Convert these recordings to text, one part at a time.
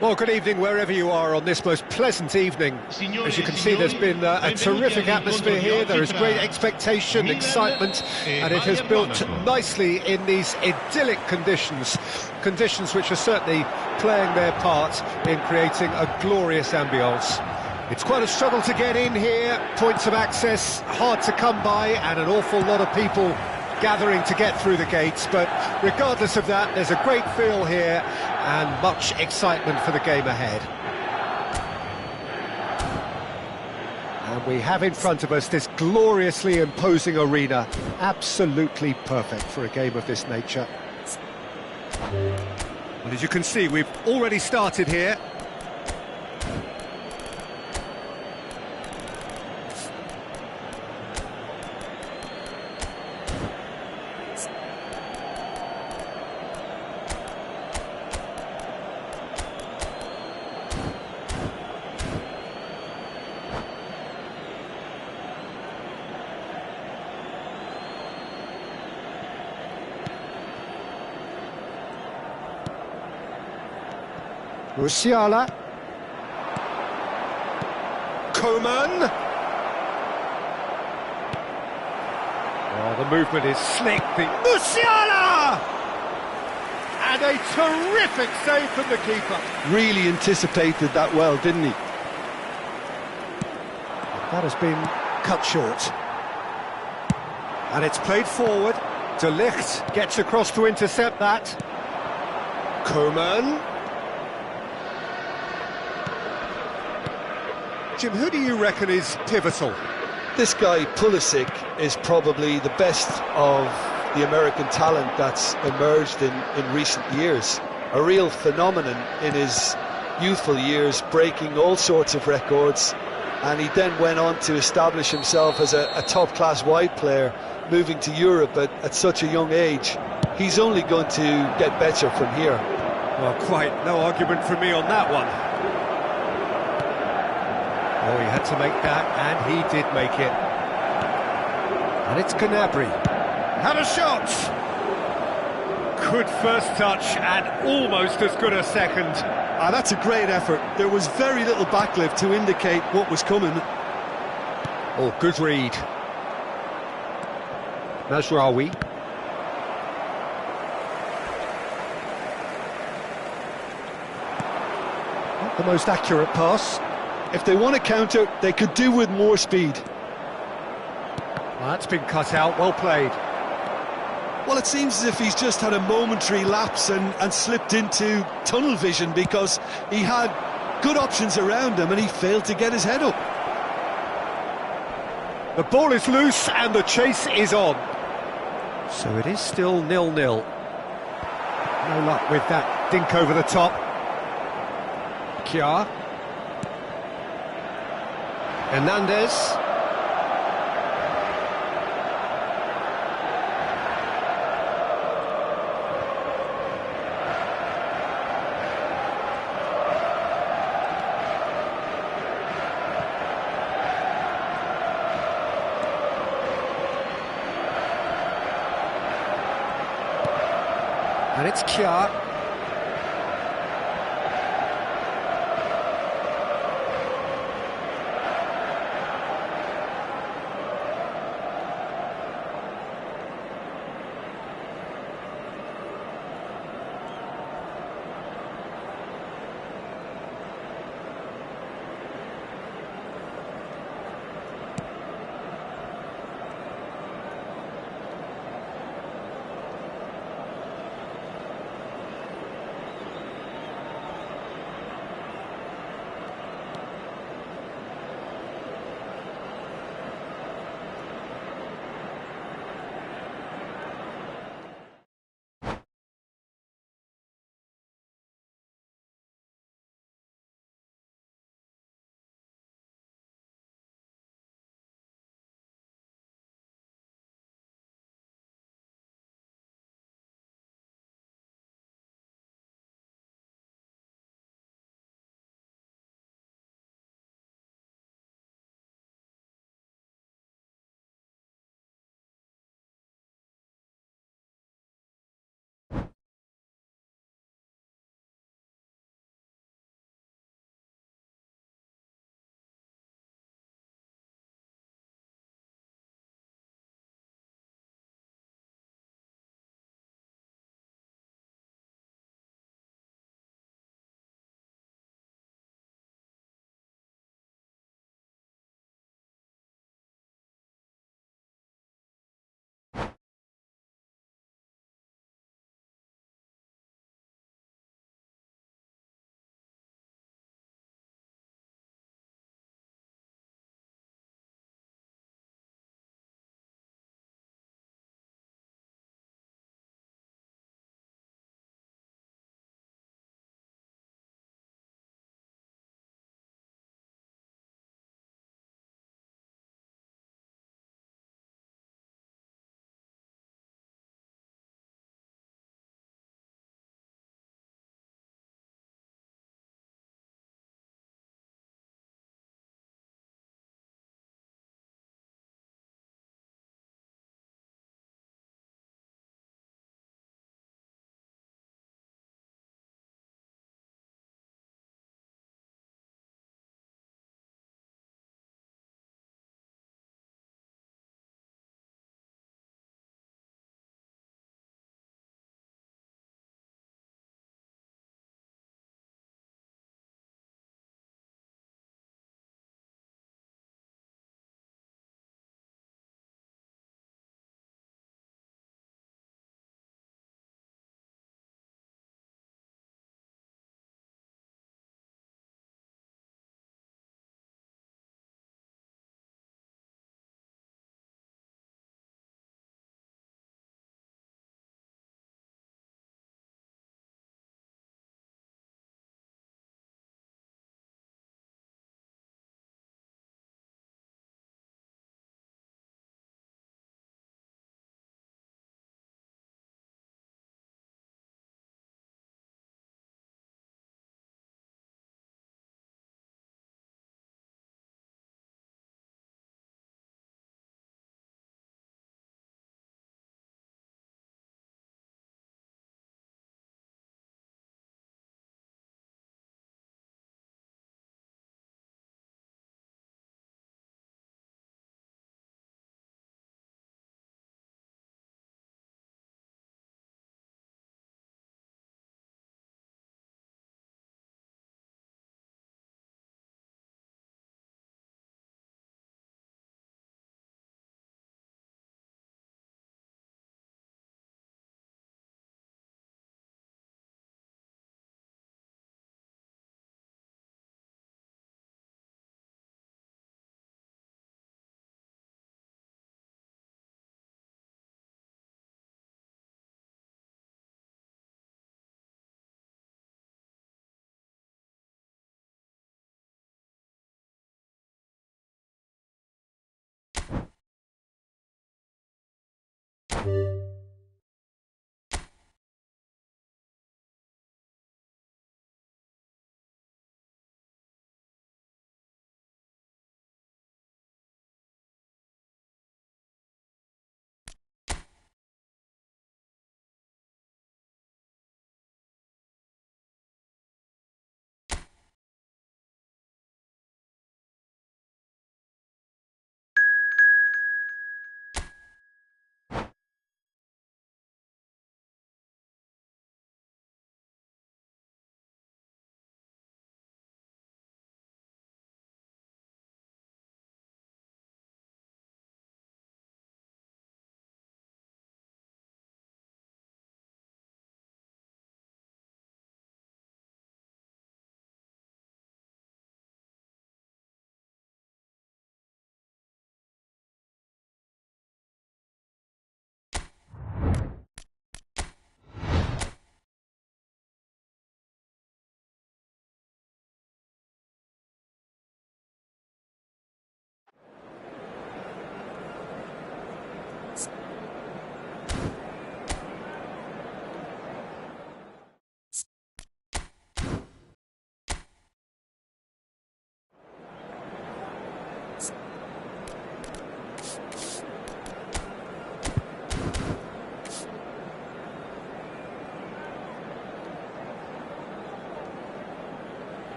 Well, good evening wherever you are on this most pleasant evening. As you can see, there's been a terrific atmosphere here. There is great expectation, excitement, and it has built nicely in these idyllic conditions. Conditions which are certainly playing their part in creating a glorious ambience. It's quite a struggle to get in here, points of access hard to come by, and an awful lot of people gathering to get through the gates, but regardless of that, there's a great feel here and much excitement for the game ahead. And we have in front of us this gloriously imposing arena, absolutely perfect for a game of this nature. Well, as you can see, we've already started here. Musiala. Coman. Oh, the movement is slick. Musiala! And a terrific save from the keeper. Really anticipated that well, didn't he? That has been cut short. And it's played forward. De Ligt gets across to intercept that. Coman. Jim, who do you reckon is pivotal? This guy, Pulisic, is probably the best of the American talent that's emerged in recent years. A real phenomenon in his youthful years, breaking all sorts of records, and he then went on to establish himself as a top-class wide player, moving to Europe at such a young age. He's only going to get better from here. Well, quite no argument from me on that one. Oh, he had to make that, and he did make it. And it's Gnabry. Had a shot! Good first touch, and almost as good a second. That's a great effort. There was very little backlift to indicate what was coming. Oh, good read. Mazraoui. Not the most accurate pass. If they want to counter, they could do with more speed. Well, that's been cut out, well played. Well, it seems as if he's just had a momentary lapse and slipped into tunnel vision, because he had good options around him and he failed to get his head up. The ball is loose and the chase is on. So it is still 0-0. No luck with that dink over the top. Kjaer. Hernandez. And it's Kjaer.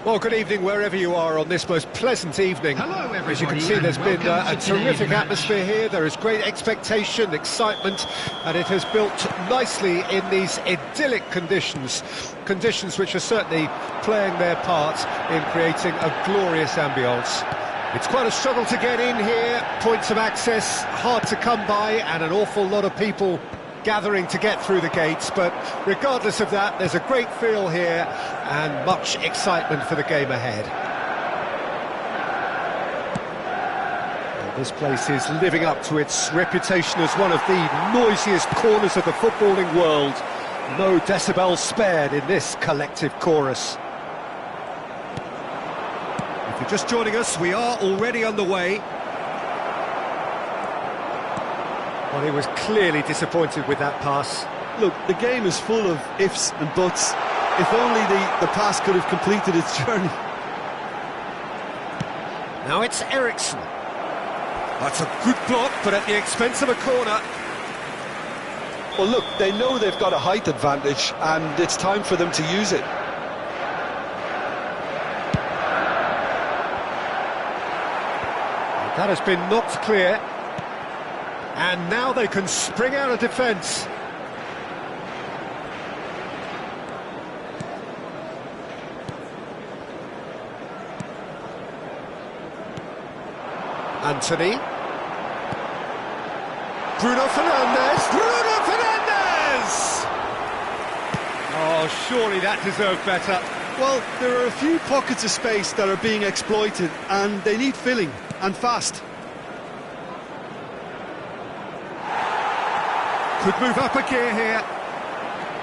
Well, good evening wherever you are on this most pleasant evening. Hello, everybody. As you can see, there's been a terrific atmosphere here. There is great expectation, excitement, and it has built nicely in these idyllic conditions. Conditions which are certainly playing their part in creating a glorious ambience. It's quite a struggle to get in here, points of access hard to come by, and an awful lot of people gathering to get through the gates, but regardless of that, there's a great feel here and much excitement for the game ahead. Well, this place is living up to its reputation as one of the noisiest corners of the footballing world. No decibels spared in this collective chorus. If you're just joining us, we are already underway. Well, he was clearly disappointed with that pass. Look, the game is full of ifs and buts. If only the pass could have completed its journey. Now it's Eriksson. That's a good block, but at the expense of a corner. Well, look, they know they've got a height advantage, and it's time for them to use it. That has been knocked clear. And now they can spring out of defence. Anthony. Bruno Fernandes. Bruno Fernandes! Oh, surely that deserved better. Well, there are a few pockets of space that are being exploited, and they need filling, and fast. Could move up a gear here.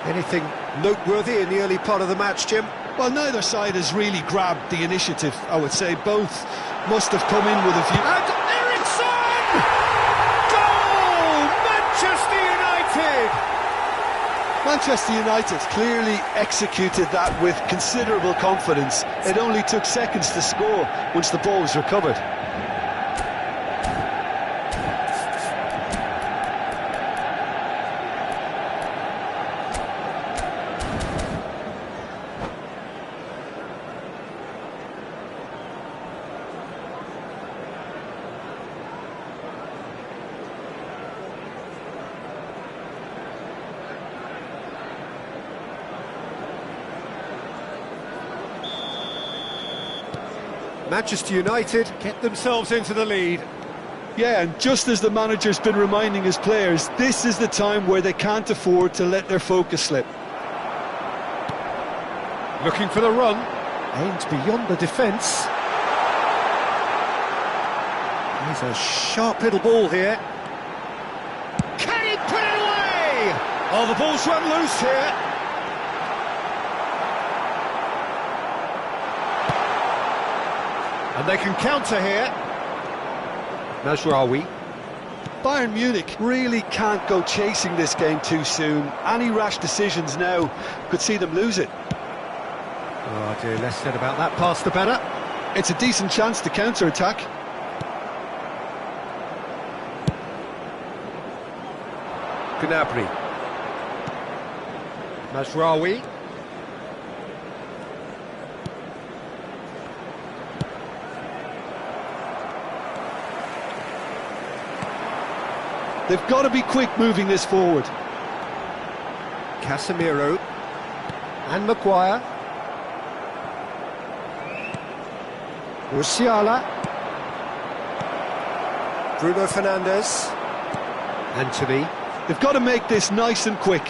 Anything noteworthy in the early part of the match, Jim? Well, neither side has really grabbed the initiative, I would say. Both must have come in with a view... And Eriksson! Goal! Manchester United! Manchester United clearly executed that with considerable confidence. It only took seconds to score once the ball was recovered. Manchester United get themselves into the lead. Yeah, and just as the manager's been reminding his players, this is the time where they can't afford to let their focus slip. Looking for the run. Aims beyond the defence. He's a sharp little ball here. Can he put it away? Oh, the ball's run loose here. And they can counter here. Mazraoui. Bayern Munich really can't go chasing this game too soon. Any rash decisions now could see them lose it. Oh dear, less said about that pass the better. It's a decent chance to counter-attack. Gnabry. Mazraoui. They've got to be quick moving this forward. Casemiro and Maguire. Musiala. Bruno Fernandes. Antony. They've got to make this nice and quick.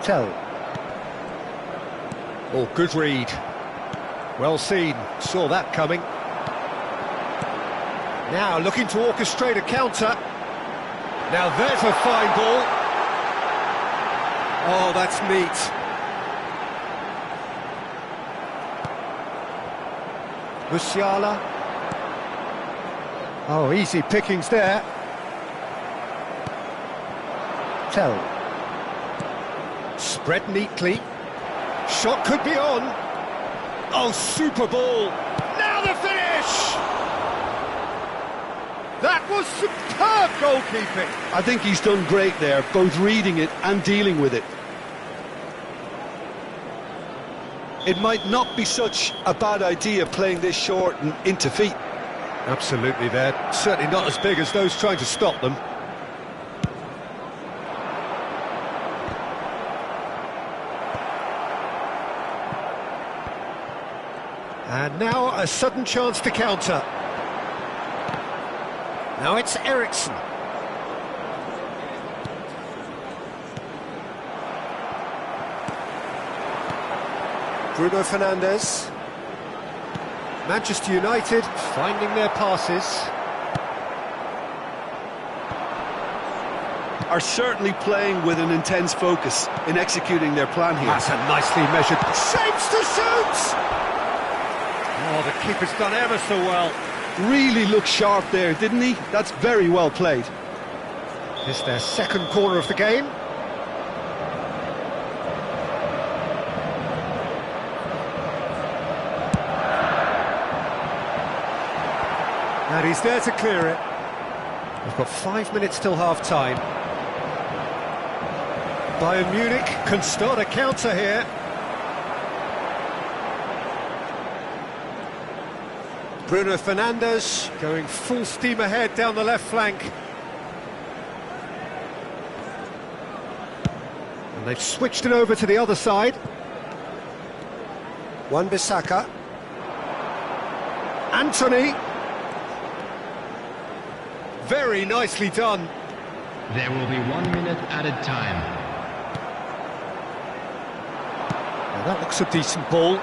Tell. Oh, good read. Well seen. Saw that coming. Now looking to orchestrate a counter. Now there's a fine ball. Oh, that's neat. Musiala. Oh, easy pickings there. Tell. Spread neatly. Shot could be on. Oh, super ball. Now the finish! That was superb goalkeeping. I think he's done great there, both reading it and dealing with it. It might not be such a bad idea playing this short and into feet. Absolutely, they're certainly not as big as those trying to stop them. And now a sudden chance to counter. Now it's Eriksson. Bruno Fernandes. Manchester United finding their passes. Are certainly playing with an intense focus in executing their plan here. That's a nicely measured... Shapes to shoot! Oh, the keeper's done ever so well. Really looked sharp there, didn't he? That's very well played. It's their second corner of the game. And he's there to clear it. We've got 5 minutes till half-time. Bayern Munich can start a counter here. Bruno Fernandes going full steam ahead down the left flank. And they've switched it over to the other side. Wan-Bissaka. Antony. Very nicely done. There will be 1 minute added time. Well, that looks a decent ball.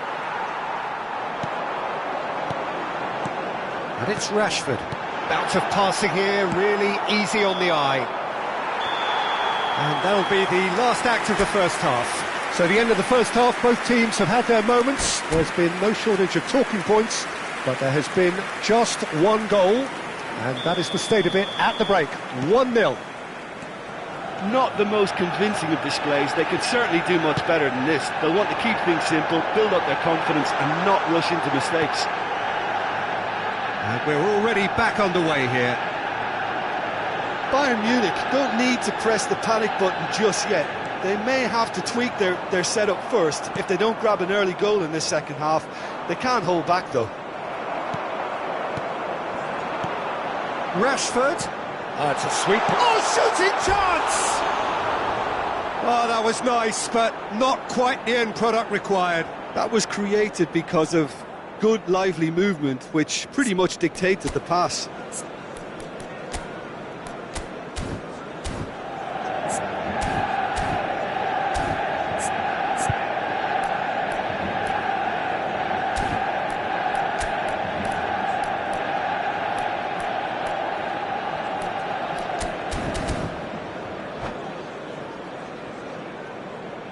And it's Rashford. Bout of passing here, really easy on the eye. And that'll be the last act of the first half. So the end of the first half, both teams have had their moments. There's been no shortage of talking points, but there has been just one goal, and that is the state of it at the break. 1-0. Not the most convincing of displays. They could certainly do much better than this. They'll want to keep things simple, build up their confidence and not rush into mistakes. And we're already back underway here. Bayern Munich don't need to press the panic button just yet. They may have to tweak their setup first. If they don't grab an early goal in this second half, they can't hold back though. Rashford. It's a sweep. Oh, shooting chance! Oh, that was nice, but not quite the end product required. That was created because of good, lively movement, which pretty much dictated the pass.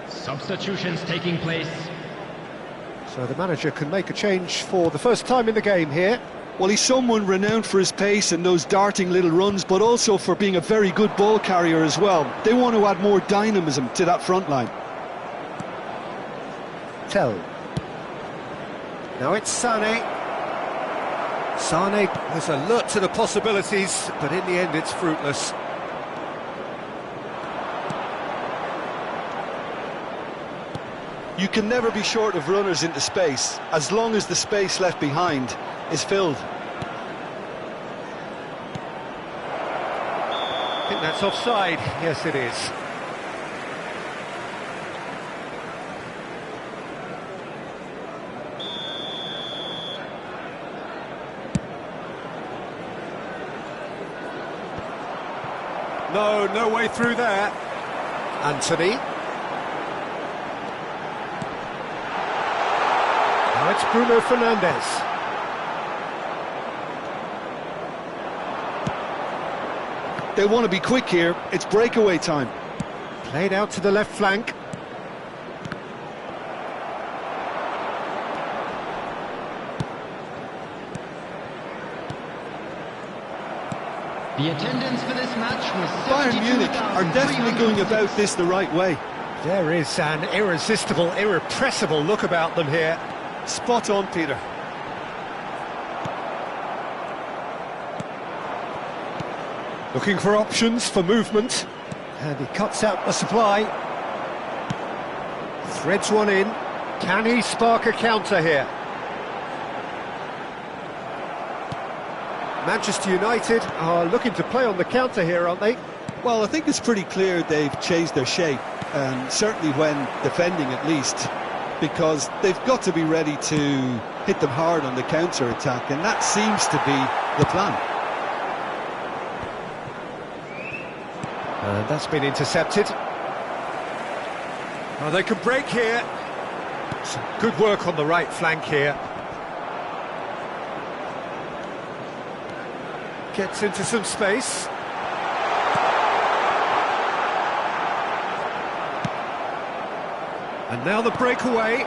Substitutions taking place. So the manager can make a change for the first time in the game here. Well, he's someone renowned for his pace and those darting little runs, but also for being a very good ball carrier as well. They want to add more dynamism to that front line. Tell. Now it's Sané. Sané was alert to the possibilities, but in the end it's fruitless. You can never be short of runners into space, as long as the space left behind is filled. I think that's offside. Yes, it is. No way through there. Anthony. Now it's Bruno Fernandes. They want to be quick here. It's breakaway time. Played out to the left flank. The attendance for this match was Bayern Munich are definitely going about this the right way. There is an irresistible, irrepressible look about them here. Spot on, Peter. Looking for options for movement. And he cuts out the supply. Threads one in. Can he spark a counter here? Manchester United are looking to play on the counter here, aren't they? Well, I think it's pretty clear they've changed their shape, and certainly when defending at least, because they've got to be ready to hit them hard on the counter-attack, and that seems to be the plan. And that's been intercepted. Oh, they can break here. Some good work on the right flank here. Gets into some space. And now the breakaway.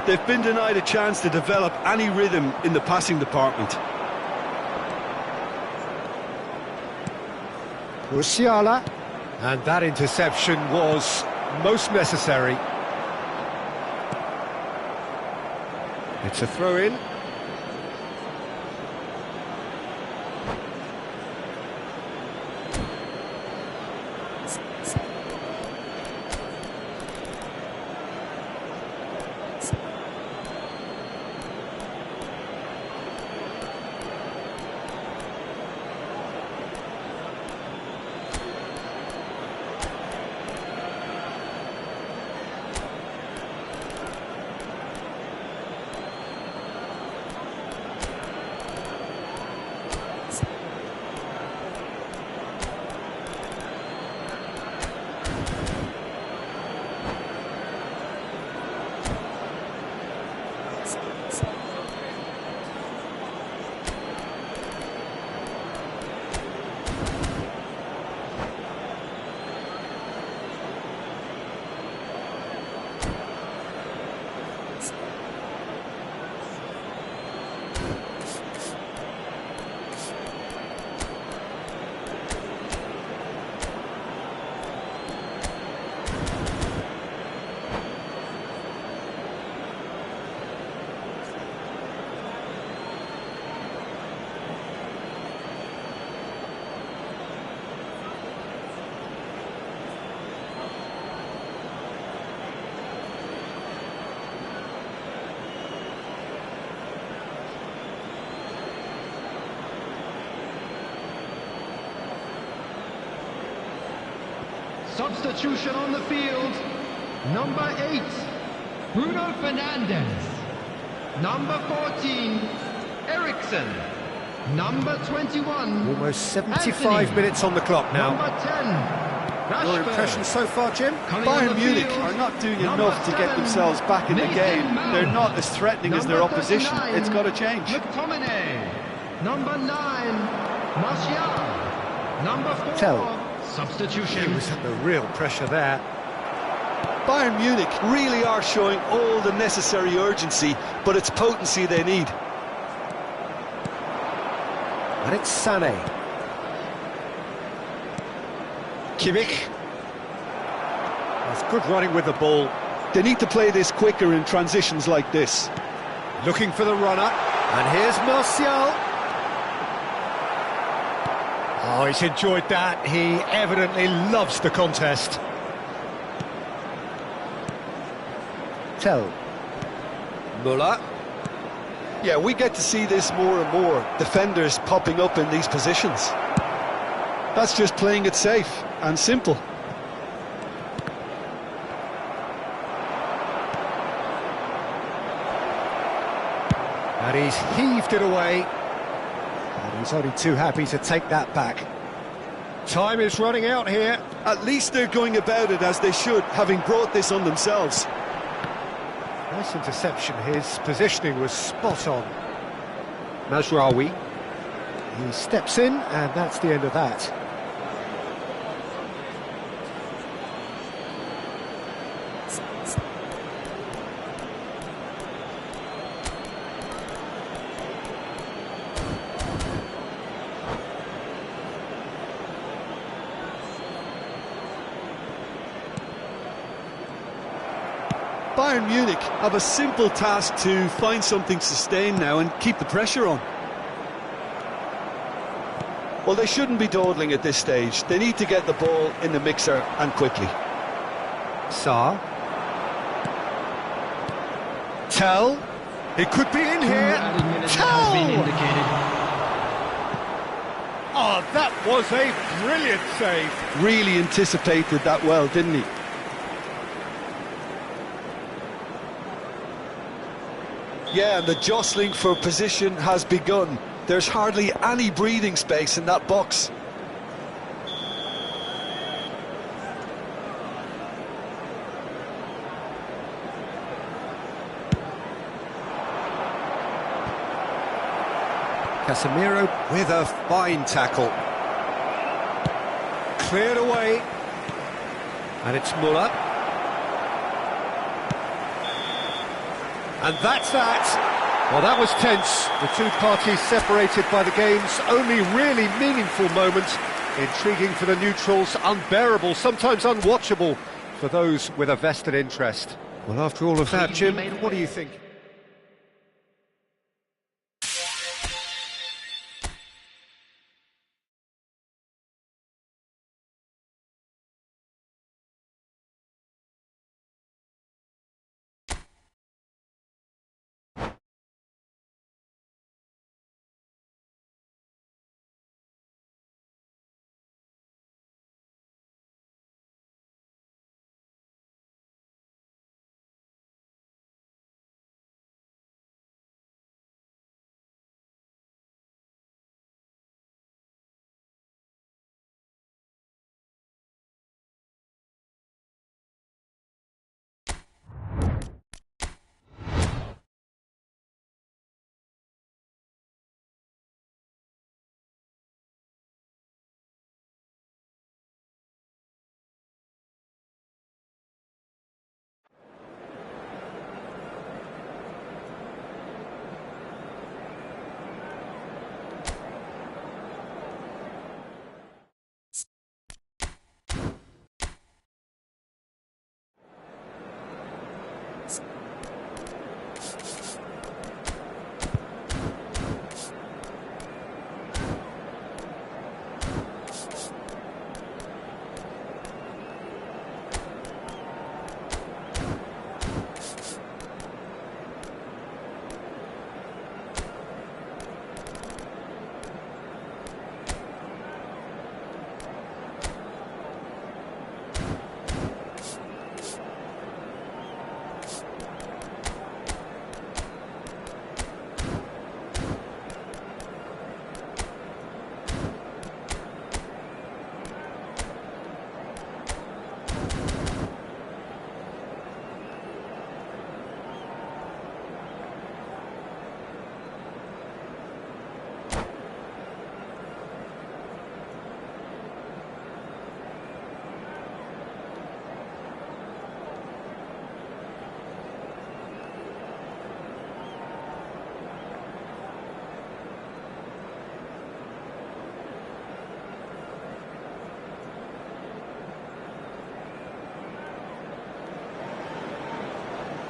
They've been denied a chance to develop any rhythm in the passing department. Musiala. And that interception was most necessary. It's a throw-in. Substitution on the field. Number 8, Bruno Fernandes. Number 14, Eriksen. Number 21, Almost 75 Anthony. minutes on the clock now. Number 10, Rashford. Your impression so far, Jim? Coming on Bayern the Munich field, are not doing number enough to get 7, themselves back in the Mason game. Mount. They're not as threatening as their Number opposition. 39, It's got to change. McTominay. Number 9, Martial. Number 4, Tell. substitution. He was under real pressure there. Bayern Munich really are showing all the necessary urgency, but it's potency they need. And it's Sané. Kimmich. That's good running with the ball. They need to play this quicker in transitions like this. Looking for the runner. And here's Martial. Oh, he's enjoyed that. He evidently loves the contest. Tell. Müller. Yeah, we get to see this more and more. Defenders popping up in these positions. That's just playing it safe and simple. And he's heaved it away. And he's only too happy to take that back. Time is running out here. At least they're going about it as they should, having brought this on themselves. Nice interception. His positioning was spot on. Mazraoui. He steps in, and that's the end of that. Bayern Munich have a simple task to find something sustained now and keep the pressure on. Well, they shouldn't be dawdling at this stage. They need to get the ball in the mixer and quickly. Sarr. Tell. It could be in here. Has been indicated. Oh, that was a brilliant save. Really anticipated that well, didn't he? Yeah, and the jostling for position has begun. There's hardly any breathing space in that box. Casemiro with a fine tackle. Cleared away. And it's Müller. And that's that. Well, that was tense. The two parties separated by the game's only really meaningful moment. Intriguing for the neutrals, unbearable, sometimes unwatchable for those with a vested interest. Well, after all of that, Jim, what do you think?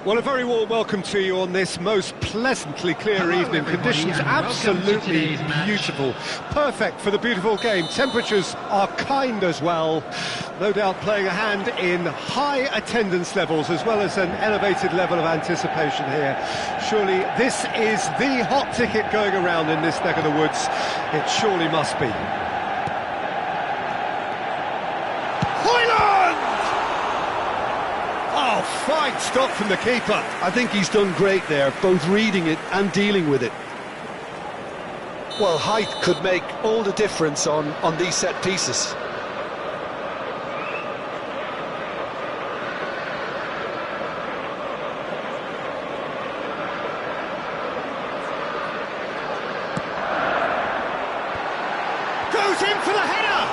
Well, a very warm welcome to you on this most pleasantly clear evening. Conditions absolutely beautiful. Perfect for the beautiful game. Temperatures are kind as well. No doubt playing a hand in high attendance levels as well as an elevated level of anticipation here. Surely this is the hot ticket going around in this neck of the woods. It surely must be. Oh, fine stop from the keeper. I think he's done great there, both reading it and dealing with it. Well, height could make all the difference on these set pieces. Goes in for the header!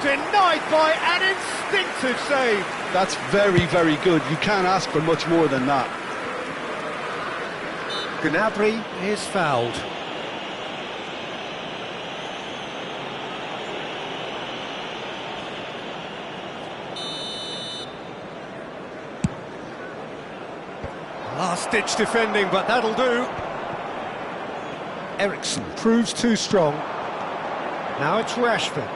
Denied by an instinctive save. That's very, very good. You can't ask for much more than that. Gnabry is fouled. Last-ditch defending, but that'll do. Eriksen proves too strong. Now it's Rashford.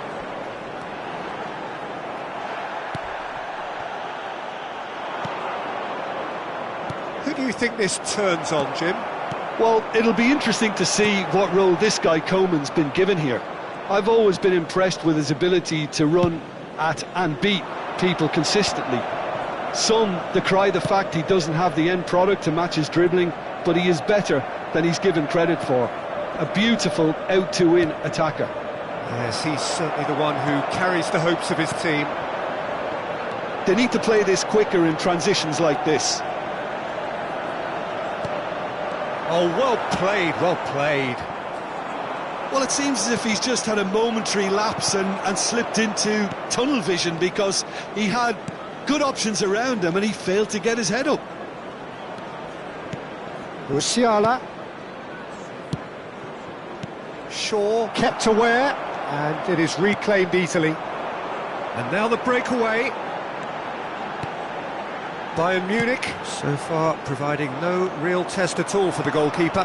Who do you think this turns on, Jim? Well, it'll be interesting to see what role this guy Coman's been given here. I've always been impressed with his ability to run at and beat people consistently. Some decry the fact he doesn't have the end product to match his dribbling, but he is better than he's given credit for. A beautiful out-to-win attacker. Yes, he's certainly the one who carries the hopes of his team. They need to play this quicker in transitions like this. Oh, well played, well played. Well, it seems as if he's just had a momentary lapse and slipped into tunnel vision because he had good options around him and he failed to get his head up. Musiala. Shaw kept aware, and it is reclaimed easily. And now the breakaway. Bayern Munich, so far providing no real test at all for the goalkeeper.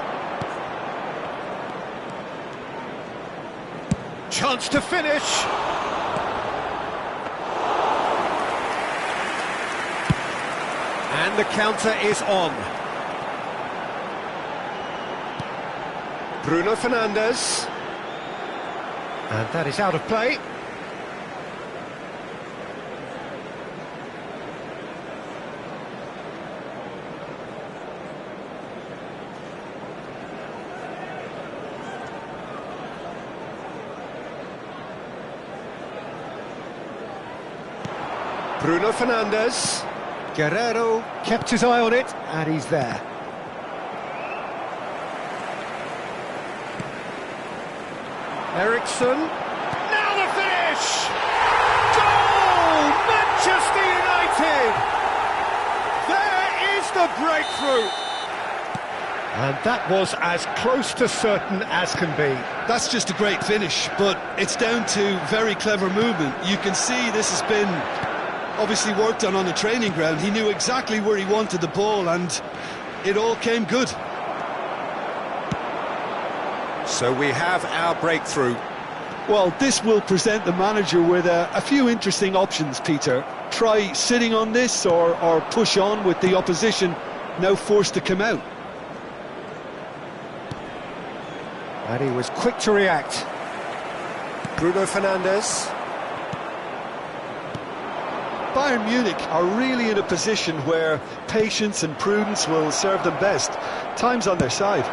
Chance to finish. And the counter is on. Bruno Fernandes. And that is out of play. Bruno Fernandes. Guerrero kept his eye on it, and he's there. Eriksen. Now the finish! Goal! Manchester United! There is the breakthrough! And that was as close to certain as can be. That's just a great finish, but it's down to very clever movement. You can see this has been obviously worked on the training ground. He knew exactly where he wanted the ball and it all came good. So we have our breakthrough. Well, this will present the manager with a few interesting options, Peter. Try sitting on this or push on with the opposition now forced to come out. And he was quick to react. Bruno Fernandes. Bayern Munich are really in a position where patience and prudence will serve them best. Time's on their side.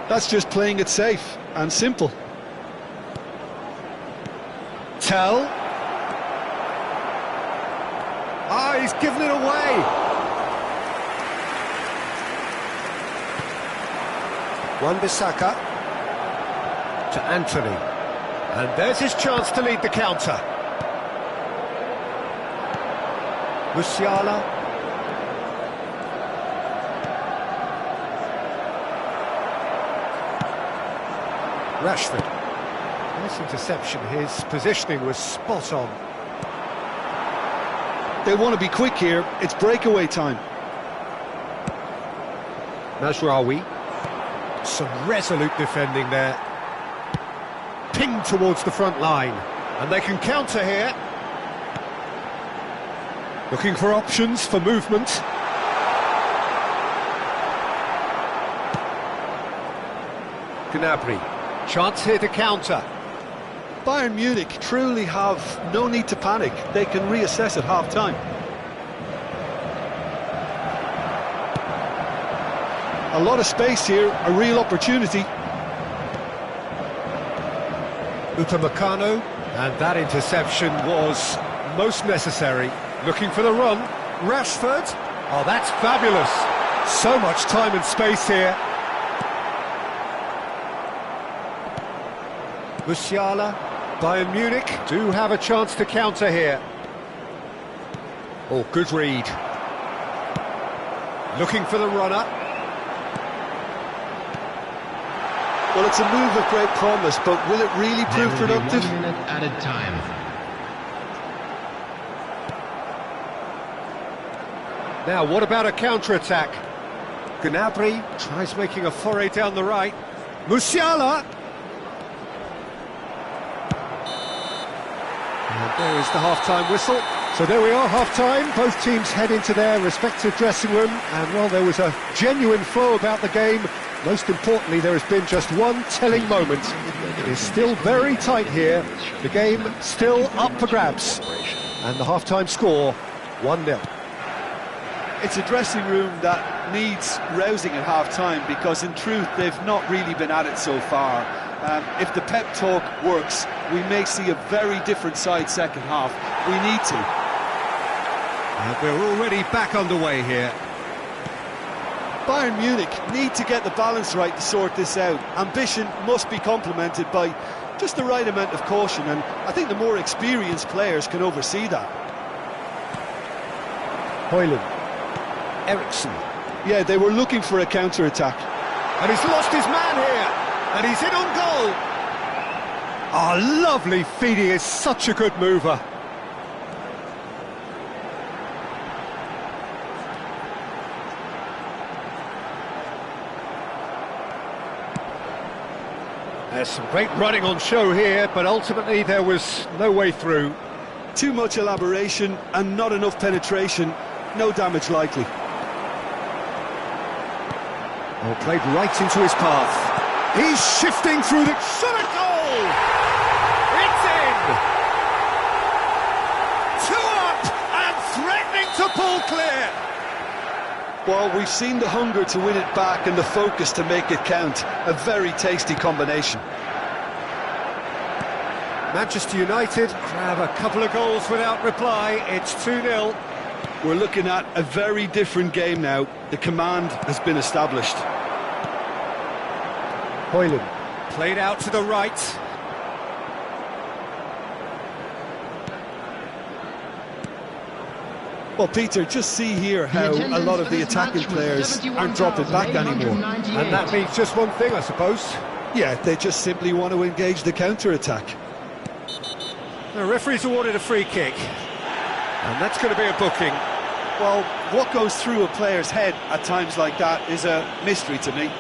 That's just playing it safe and simple. Tell. Ah, he's given it away. Wan-Bissaka to Anthony. And there's his chance to lead the counter. Musiala. Rashford. Nice interception. His positioning was spot on. They want to be quick here. It's breakaway time. Mazraoui. Some resolute defending there. Pinged towards the front line. And they can counter here. Looking for options for movement. Gnabry. Chance here to counter. Bayern Munich truly have no need to panic. They can reassess at half-time. A lot of space here, a real opportunity. Upamecano, and that interception was most necessary. Looking for the run. Rashford. Oh, that's fabulous. So much time and space here. Musiala. Bayern Munich do have a chance to counter here. Oh, good read. Looking for the runner. Well, it's a move of great promise, but will it really prove productive? 1 minute added time. Now, what about a counter-attack? Gnabry tries making a foray down the right. Musiala! And there is the half-time whistle. So there we are, half-time. Both teams head into their respective dressing room. And, well, there was a genuine flow about the game. Most importantly, there has been just one telling moment. It is still very tight here. The game still up for grabs. And the half-time score, 1-0. It's a dressing room that needs rousing at half-time because, in truth, they've not really been at it so far. If the pep talk works, we may see a very different side second half. We need to. And we're already back underway here. Bayern Munich need to get the balance right to sort this out. Ambition must be complemented by just the right amount of caution, and I think the more experienced players can oversee that. Højlund. Eriksen. Yeah, they were looking for a counter-attack. And he's lost his man here. And he's in on goal. Oh, lovely feed. He is such a good mover. There's some great running on show here, but ultimately there was no way through. Too much elaboration and not enough penetration. No damage likely. Oh, played right into his path. He's shifting through the... Shot a goal! It's in! 2 up and threatening to pull clear! Well, we've seen the hunger to win it back and the focus to make it count. A very tasty combination. Manchester United grab a couple of goals without reply. It's 2-0. We're looking at a very different game now. The command has been established. Højlund. Played out to the right. Well, Peter, just see here how a lot of the attacking players aren't dropping back anymore. And that means just one thing, I suppose. Yeah, they just simply want to engage the counter-attack. The referee's awarded a free kick. And that's going to be a booking. Well, what goes through a player's head at times like that is a mystery to me.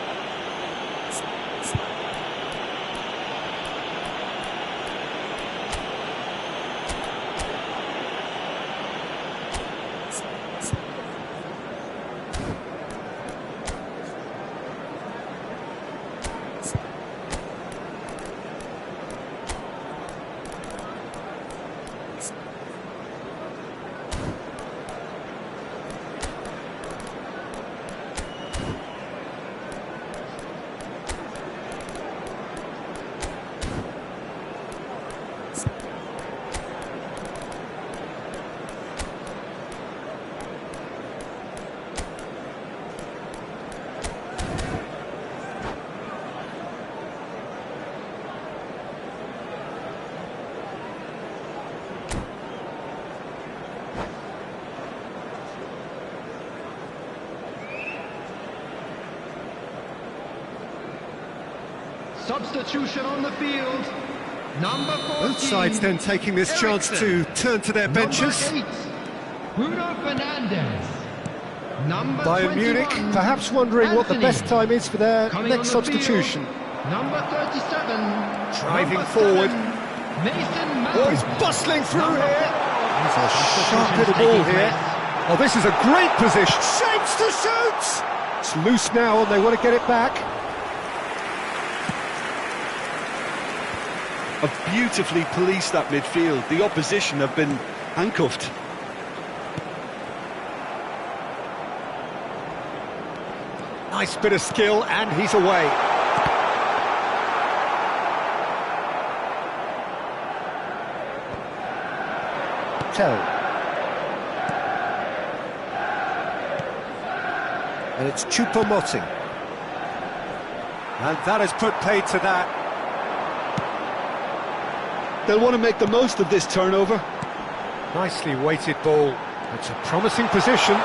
Substitution on the field. Number 14. Both sides then taking this chance to turn to their benches. Bruno Fernandes. Number Bayern 21, Munich perhaps wondering what the Anthony. best time is for their Coming on next the field, substitution. Number 37. Driving number forward. 7, Mason Mount. Oh, he's bustling through Number here. 4. He's a sharp little Taking ball here. place. Oh, this is a great position. Shapes to shoot. It's loose now and they want to get it back. Have beautifully policed that midfield. The opposition have been handcuffed. Nice bit of skill and he's away. Tell. And it's Choupo-Moting. And that has put paid to that. They'll want to make the most of this turnover. Nicely weighted ball. It's a promising position.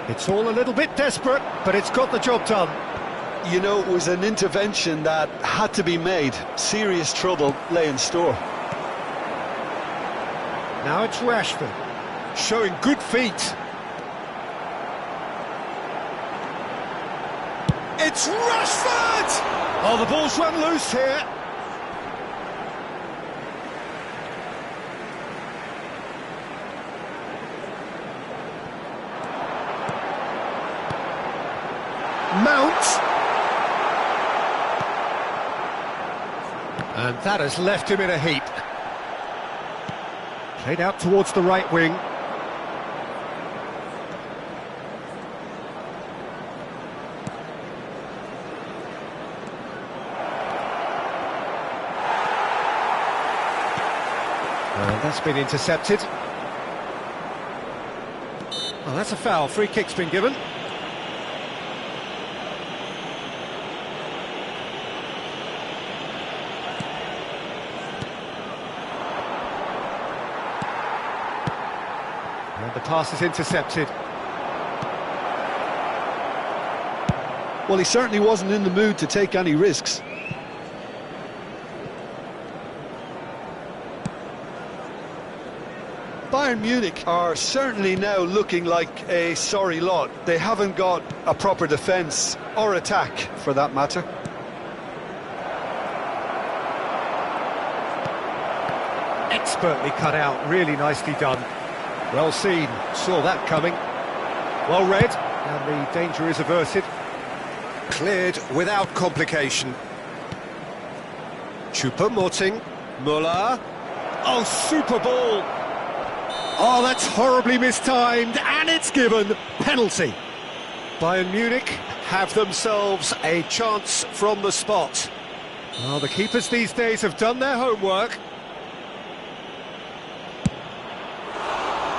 It's all a little bit desperate, but it's got the job done. You know, it was an intervention that had to be made. Serious trouble lay in store. Now it's Rashford, showing good feet. It's Rashford! Oh, the ball's run loose here. Mount. And that has left him in a heap. Played out towards the right wing. And that's been intercepted. Oh, that's a foul. Free kick's been given. And the pass is intercepted. Well, he certainly wasn't in the mood to take any risks. Bayern Munich are certainly now looking like a sorry lot. They haven't got a proper defence, or attack, for that matter. Expertly cut out, really nicely done. Well seen, saw that coming. Well read, and the danger is averted. Cleared without complication. Choupo-Moting, Muller. Oh, super ball! Oh, that's horribly mistimed, and it's given. Penalty. Bayern Munich have themselves a chance from the spot. Well, the keepers these days have done their homework.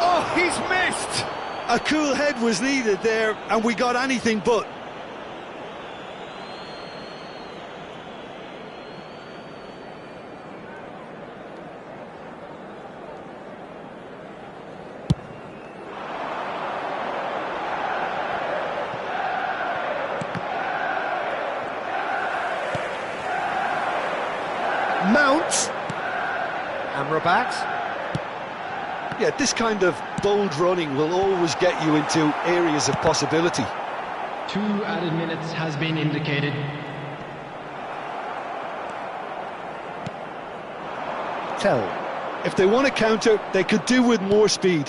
Oh, he's missed! A cool head was needed there, and we got anything but. Mount. Amrabat. Yeah, this kind of bold running will always get you into areas of possibility. 2 added minutes has been indicated. Tell. If they want to counter, they could do with more speed.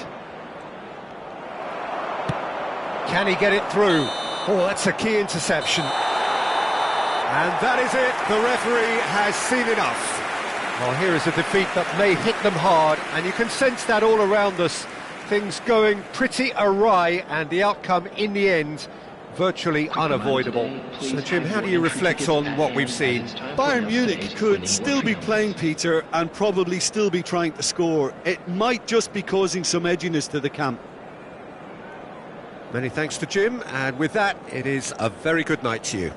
Can he get it through? Oh, that's a key interception. And that is it. The referee has seen enough. Well, here is a defeat that may hit them hard, and you can sense that all around us. Things going pretty awry, and the outcome in the end virtually unavoidable. So, Jim, how do you reflect on what we've seen? Bayern Munich could still be playing, Peter, and probably still be trying to score. It might just be causing some edginess to the camp. Many thanks to Jim, and with that, it is a very good night to you.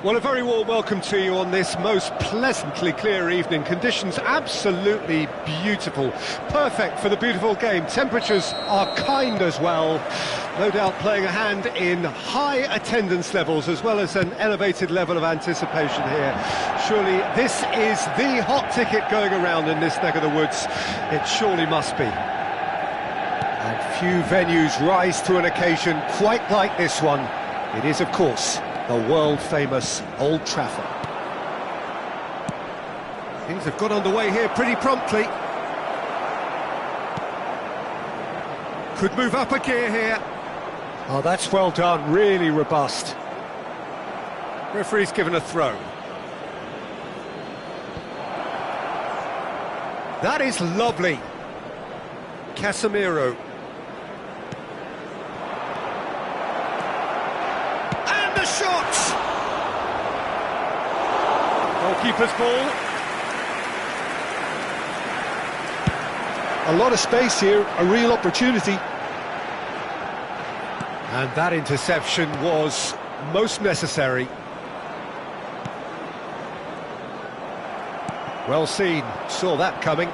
Well, a very warm welcome to you on this most pleasantly clear evening. Conditions absolutely beautiful. Perfect for the beautiful game. Temperatures are kind as well. No doubt playing a hand in high attendance levels as well as an elevated level of anticipation here. Surely this is the hot ticket going around in this neck of the woods. It surely must be. And few venues rise to an occasion quite like this one. It is, of course, the world-famous Old Trafford. Things have got underway here pretty promptly. Could move up a gear here. Oh, that's well done, really robust. Referee's given a throw. That is lovely. Casemiro. Shot! Goalkeeper's ball. A lot of space here, a real opportunity. And that interception was most necessary. Well seen, saw that coming.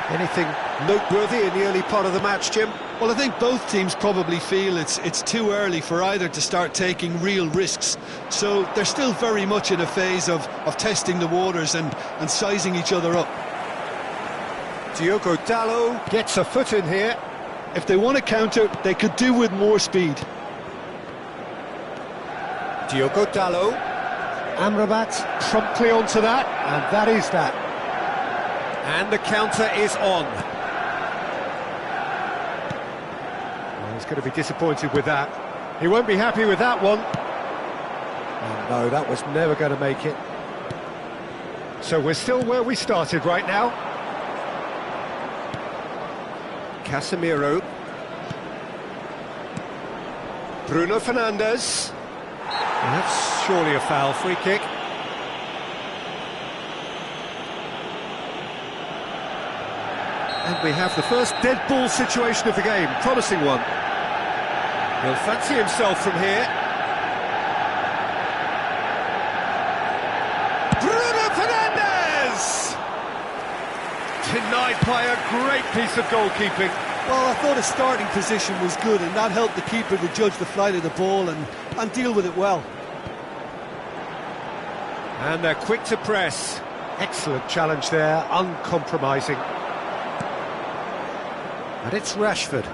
Anything noteworthy in the early part of the match, Jim? Well, I think both teams probably feel it's too early for either to start taking real risks. So they're still very much in a phase of testing the waters and sizing each other up. Diogo Dalot gets a foot in here. If they want to counter, they could do with more speed. Diogo Dalot. Amrabat promptly onto that, and that is that. And the counter is on. Well, he's going to be disappointed with that. He won't be happy with that one. Oh, no, that was never going to make it. So we're still where we started right now. Casemiro. Bruno Fernandes. And that's surely a foul, free kick. And we have the first dead ball situation of the game, promising one. He'll fancy himself from here. Bruno Fernandes! Denied by a great piece of goalkeeping. Well, I thought his starting position was good, and that helped the keeper to judge the flight of the ball and deal with it well. And they're quick to press. Excellent challenge there, uncompromising. And it's Rashford.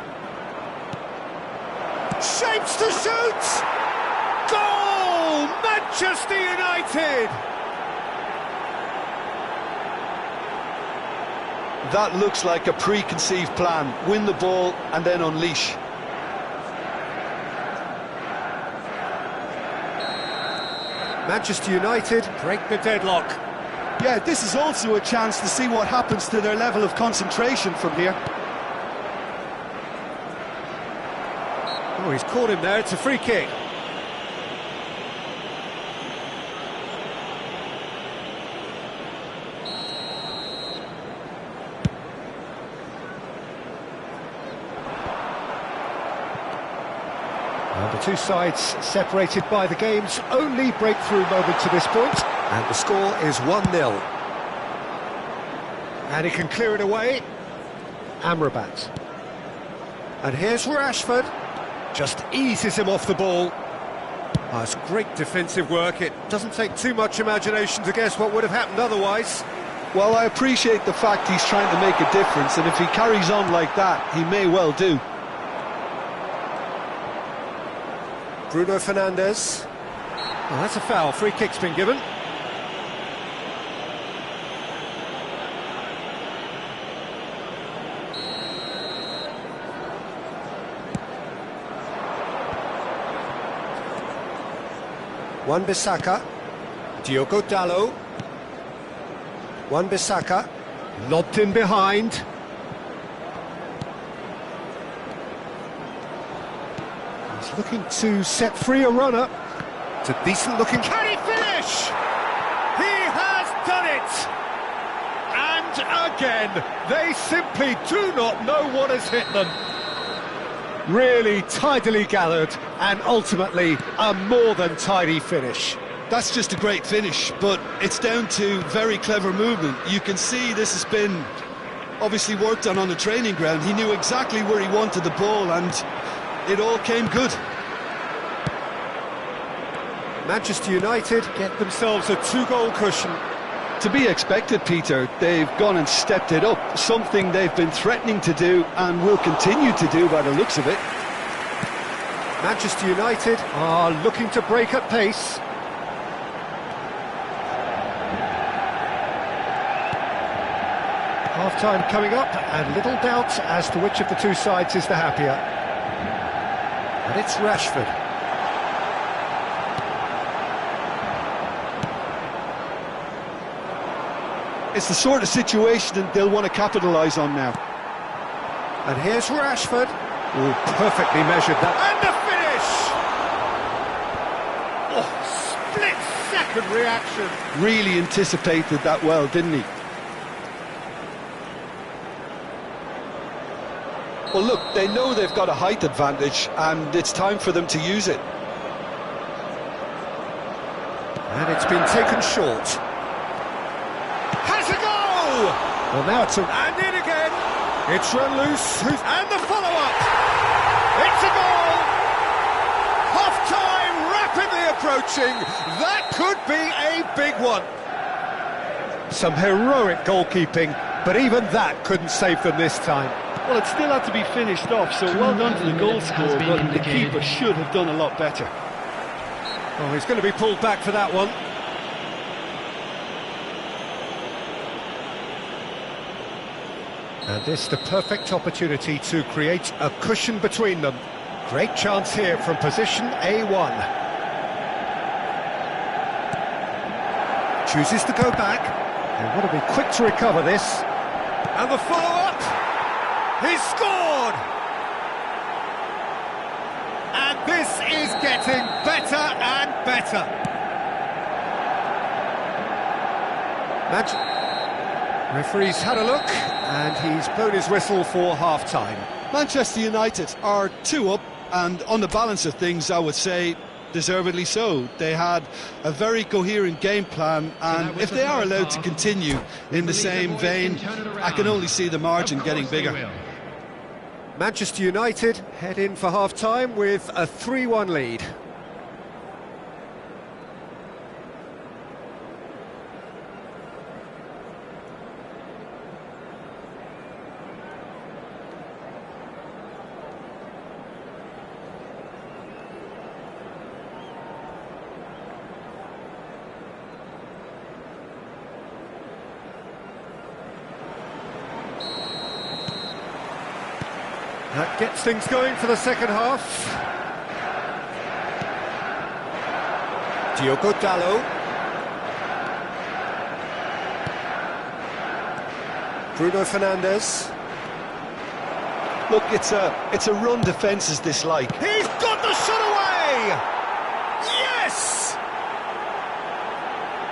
Shapes to shoot! Goal! Manchester United! That looks like a preconceived plan. Win the ball and then unleash. Manchester United break the deadlock. Yeah, this is also a chance to see what happens to their level of concentration from here. Oh, he's caught him there, it's a free kick. Well, the two sides separated by the game's only breakthrough moment to this point, and the score is 1-0. And he can clear it away. Amrabat. And here's Rashford. Just eases him off the ball. Oh, it's great defensive work. It doesn't take too much imagination to guess what would have happened otherwise. Well, I appreciate the fact he's trying to make a difference, and if he carries on like that, he may well do. Bruno Fernandes. Oh, that's a foul. Free kick's been given. Wan-Bissaka, Diogo Dalot, Wan-Bissaka, lobbed in behind. He's looking to set free a runner. It's a decent looking... Can he finish? He has done it! And again, they simply do not know what has hit them. Really tidily gathered, and ultimately a more than tidy finish. That's just a great finish, but it's down to very clever movement. You can see this has been obviously worked on the training ground. He knew exactly where he wanted the ball, and it all came good. Manchester United get themselves a 2-goal cushion. To be expected, Peter. They've gone and stepped it up, something they've been threatening to do and will continue to do by the looks of it. Manchester United are looking to break at pace. Half-time coming up, and little doubt as to which of the two sides is the happier. And it's Rashford. It's the sort of situation that they'll want to capitalise on now. And here's Rashford. Oh, perfectly measured that. And the finish! Oh, split-second reaction. Really anticipated that well, didn't he? Well, look, they know they've got a height advantage, and it's time for them to use it. And it's been taken short. Has a goal! Well, now it's and in again. It's run loose. And the follow-up. It's a goal. Half-time rapidly approaching. That could be a big one. Some heroic goalkeeping, but even that couldn't save them this time. Well, it still had to be finished off, so well done to the goal scorer, but the keeper should have done a lot better. Oh, he's going to be pulled back for that one. And this the perfect opportunity to create a cushion between them. Great chance here from position A1. Chooses to go back. They want to be quick to recover this. And the follow-up! He's scored! And this is getting better and better. Referee's had a look, and he's blown his whistle for half-time. Manchester United are 2 up, and on the balance of things, I would say, deservedly so. They had a very coherent game plan, and if they are allowed to continue in the same vein, I can only see the margin getting bigger. Manchester United head in for half-time with a 3-1 lead. That gets things going for the second half. Diogo Dalot. Bruno Fernandes. Look, it's a run defence dislike. He's got the shot away! Yes!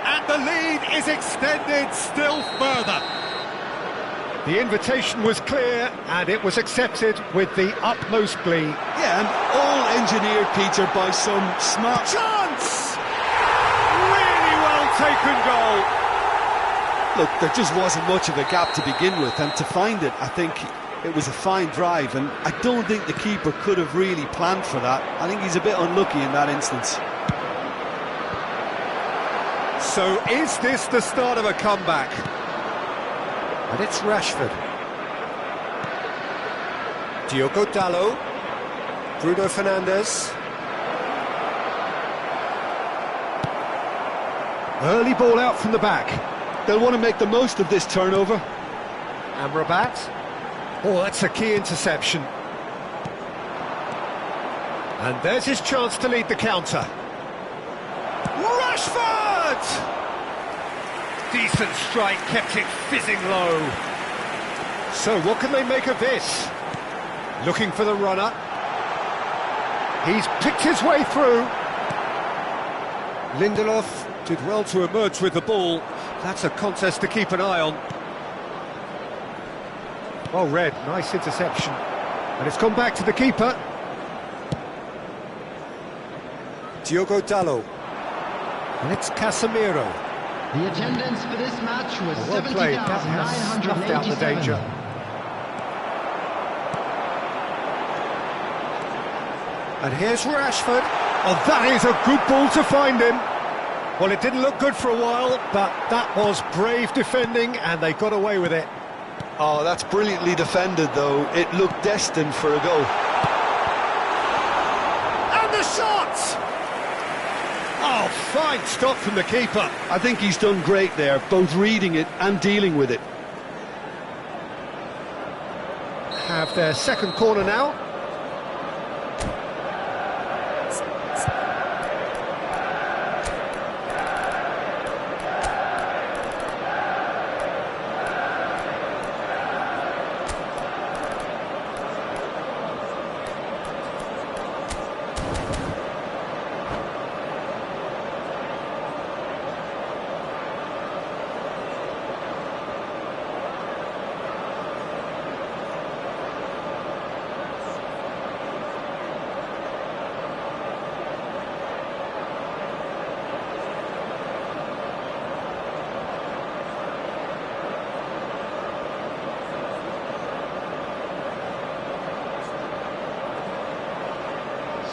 And the lead is extended still further. The invitation was clear, and it was accepted with the utmost glee. Yeah, and all engineered, Peter, by some smart... Chance! Really well taken goal. Look, there just wasn't much of a gap to begin with, and to find it, I think it was a fine drive, and I don't think the keeper could have really planned for that. I think he's a bit unlucky in that instance. So is this the start of a comeback? And it's Rashford. Diogo Dalot. Bruno Fernandes. Early ball out from the back. They'll want to make the most of this turnover. Amrabat. Oh, that's a key interception. And there's his chance to lead the counter. Rashford! Decent strike, kept it fizzing low. So what can they make of this? Looking for the runner. He's picked his way through. Lindelof did well to emerge with the ball. That's a contest to keep an eye on. Well read, nice interception. And it's come back to the keeper. Diogo Dalot. And it's Casemiro. The attendance for this match was Well played, that has snuffed out the danger. And here's Rashford. Oh, that is a good ball to find him. Well, it didn't look good for a while, but that was brave defending, and they got away with it. Oh, that's brilliantly defended, though. It looked destined for a goal. And the shot! Oh, fine stop from the keeper. I think he's done great there, both reading it and dealing with it. Have their second corner now.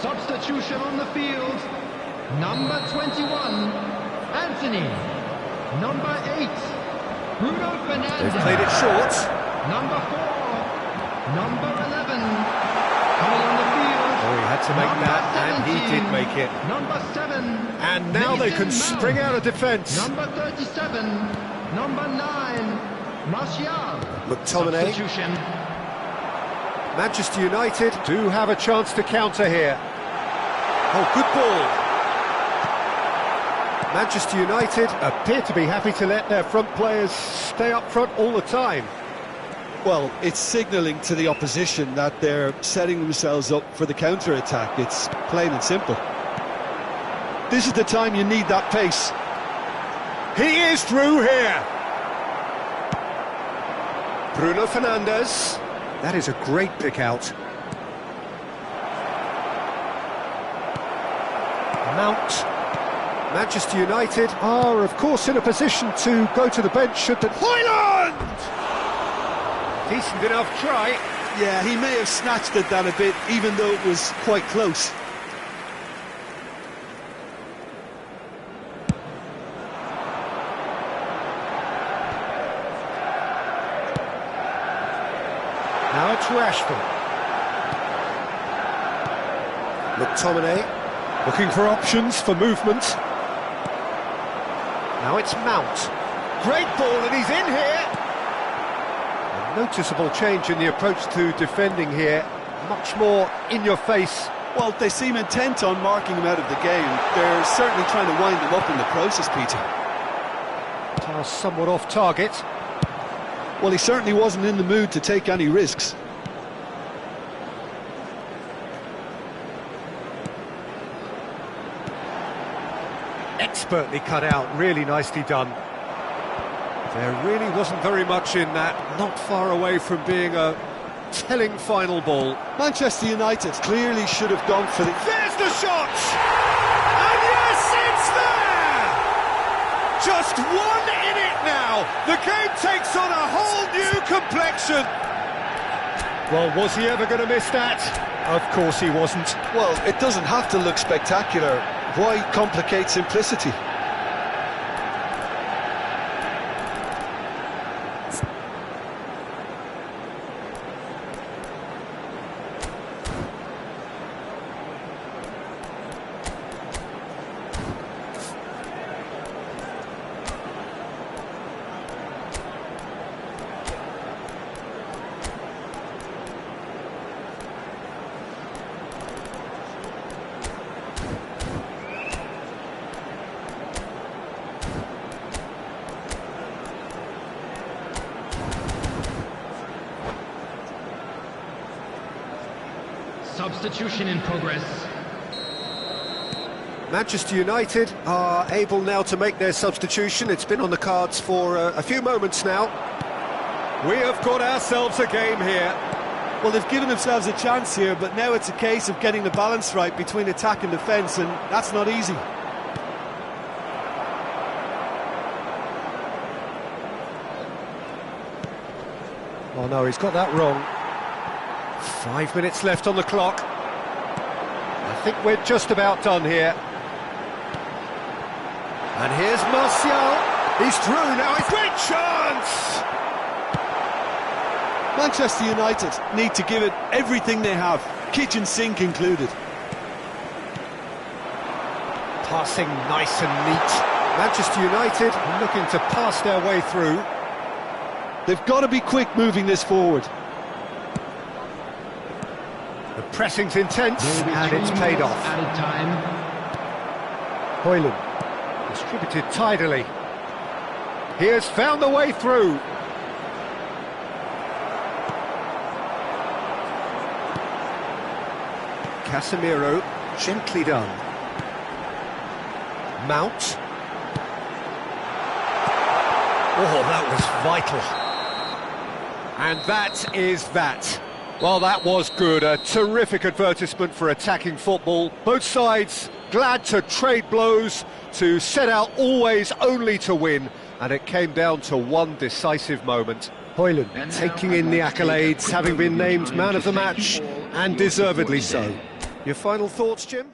Substitution on the field. Number 21, Anthony. Number 8, Bruno Fernandes. They've played it short. Number 4, number 11, coming on the field. Oh, he had to make that, and he did make it. Number 7. And now they can Mason spring Mount. out of defence. Number 37, number 9, Martial. McTominay. Substitution. Manchester United do have a chance to counter here. Oh, good ball. Manchester United appear to be happy to let their front players stay up front all the time. Well, it's signalling to the opposition that they're setting themselves up for the counter-attack. It's plain and simple. This is the time you need that pace. He is through here. Bruno Fernandes. That is a great pick out. Mount. Manchester United are, of course, in a position to go to the bench should the... Højlund! Decent enough try. Yeah, he may have snatched at that a bit, even though it was quite close. Now it's Rashford. McTominay looking for options for movement. Now it's Mount. Great ball, and he's in here. A noticeable change in the approach to defending here. Much more in your face. Well, they seem intent on marking him out of the game. They're certainly trying to wind him up in the process, Peter. Pass somewhat off target. Well, he certainly wasn't in the mood to take any risks. Expertly cut out, really nicely done. There really wasn't very much in that, not far away from being a telling final ball. Manchester United clearly should have gone for the... There's the shot! And yes, it's there! Just one in it now! The game takes on a whole new complexion! Well, was he ever going to miss that? Of course he wasn't. Well, it doesn't have to look spectacular. Why complicate simplicity? Substitution in progress. Manchester United are able now to make their substitution. It's been on the cards for a few moments now. We have got ourselves a game here. Well, they've given themselves a chance here, but now it's a case of getting the balance right between attack and defence, and that's not easy. Oh no, he's got that wrong. 5 minutes left on the clock. I think we're just about done here. And here's Martial. He's through now. It's great chance! Manchester United need to give it everything they have, kitchen sink included. Passing nice and neat. Manchester United looking to pass their way through. They've got to be quick moving this forward. The pressing's intense and it's paid off. Added time. Højlund distributed tidily. He has found the way through. Casemiro, gently done. Mount. Oh, that was vital. And that is that. Well, that was good. A terrific advertisement for attacking football. Both sides glad to trade blows, to set out always only to win. And it came down to one decisive moment. Højlund taking in the accolades, having been named man of the match, and deservedly so. Your final thoughts, Jim?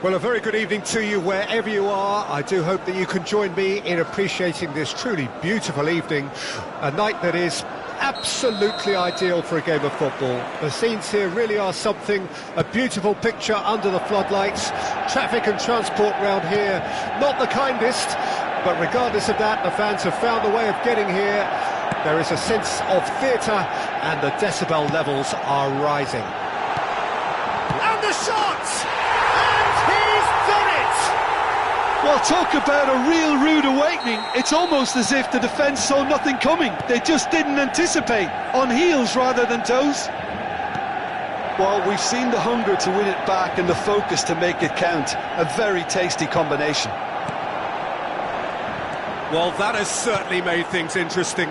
Well, a very good evening to you wherever you are. I do hope that you can join me in appreciating this truly beautiful evening, a night that is absolutely ideal for a game of football. The scenes here really are something, a beautiful picture under the floodlights. Traffic and transport round here, not the kindest, but regardless of that, the fans have found a way of getting here. There is a sense of theatre and the decibel levels are rising. And the shot! Well, talk about a real rude awakening. It's almost as if the defence saw nothing coming. They just didn't anticipate, on heels rather than toes. Well, we've seen the hunger to win it back and the focus to make it count. A very tasty combination. Well, that has certainly made things interesting.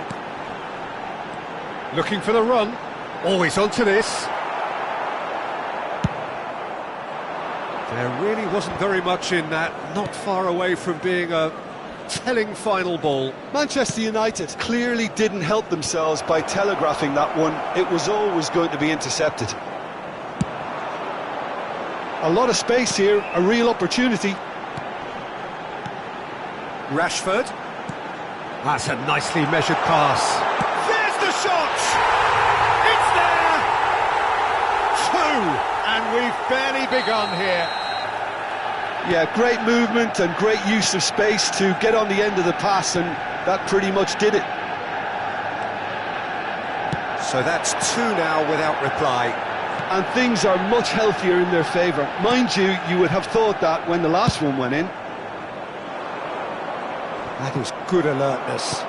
Looking for the run. Always onto this. There really wasn't very much in that, not far away from being a telling final ball. Manchester United clearly didn't help themselves by telegraphing that one. It was always going to be intercepted. A lot of space here, a real opportunity. Rashford. That's a nicely measured pass. There's the shot! It's there! 2, and we've barely begun here. Yeah, great movement and great use of space to get on the end of the pass, and that pretty much did it. So that's 2 now without reply. And things are much healthier in their favour. Mind you, you would have thought that when the last one went in. That is good alertness.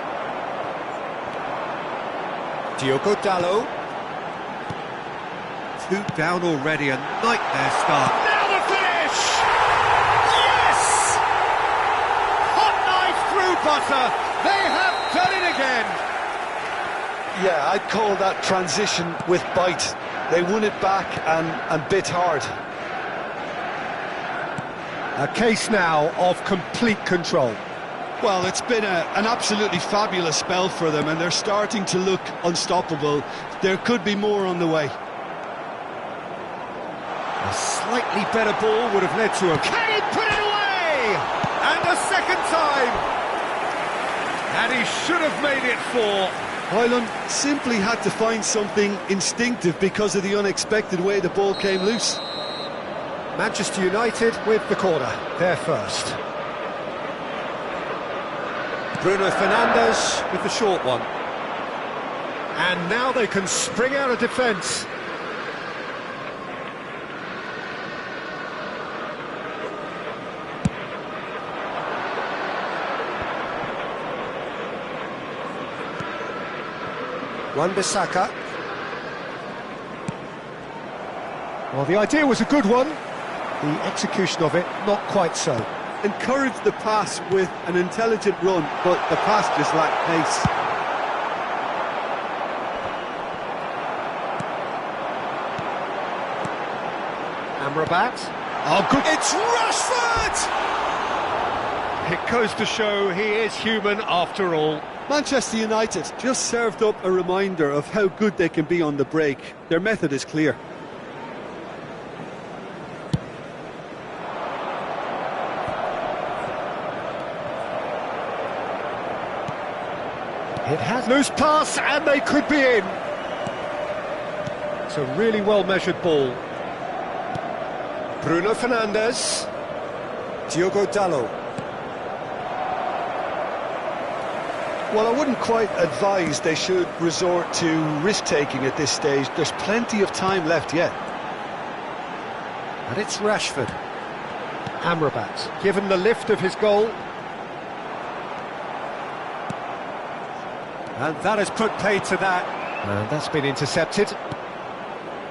Diogo Dalot. 2 down already, a nightmare start. Now the finish! Yes! Hot knife through butter. They have done it again. Yeah, I'd call that transition with bite. They won it back and bit hard. A case now of complete control. Well, it's been an absolutely fabulous spell for them, and they're starting to look unstoppable. There could be more on the way. A slightly better ball would have led to a... Can he put it away? And a second time! And he should have made it 4. Højlund simply had to find something instinctive because of the unexpected way the ball came loose. Manchester United with the corner, they're first. Bruno Fernandes with the short one. And now they can spring out of defence. Wan-Bissaka. Well, the idea was a good one. The execution of it, not quite so. Encouraged the pass with an intelligent run, but the pass just lacked pace. Amrabat. Oh, good. It's Rashford! It goes to show he is human after all. Manchester United just served up a reminder of how good they can be on the break. Their method is clear. It has loose pass, and they could be in. It's a really well-measured ball. Bruno Fernandes. Diogo Dalot. Well, I wouldn't quite advise they should resort to risk-taking at this stage. There's plenty of time left yet. And it's Rashford. Amrabat, given the lift of his goal. And that has put paid to that. And that's been intercepted.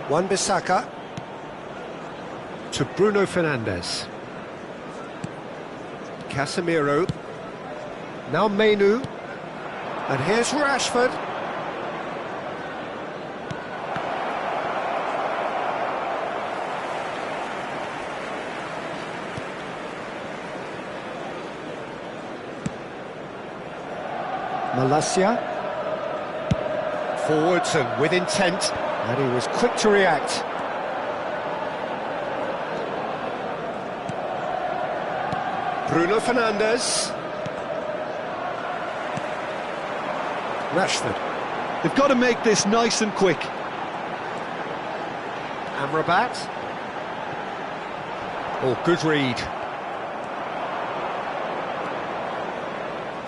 Wan-Bissaka to Bruno Fernandes. Casemiro. Now Mainoo. And here's Rashford. Malacia. Forwards and with intent, and he was quick to react. Bruno Fernandes. Rashford. They've got to make this nice and quick. Amrabat. Oh, good read.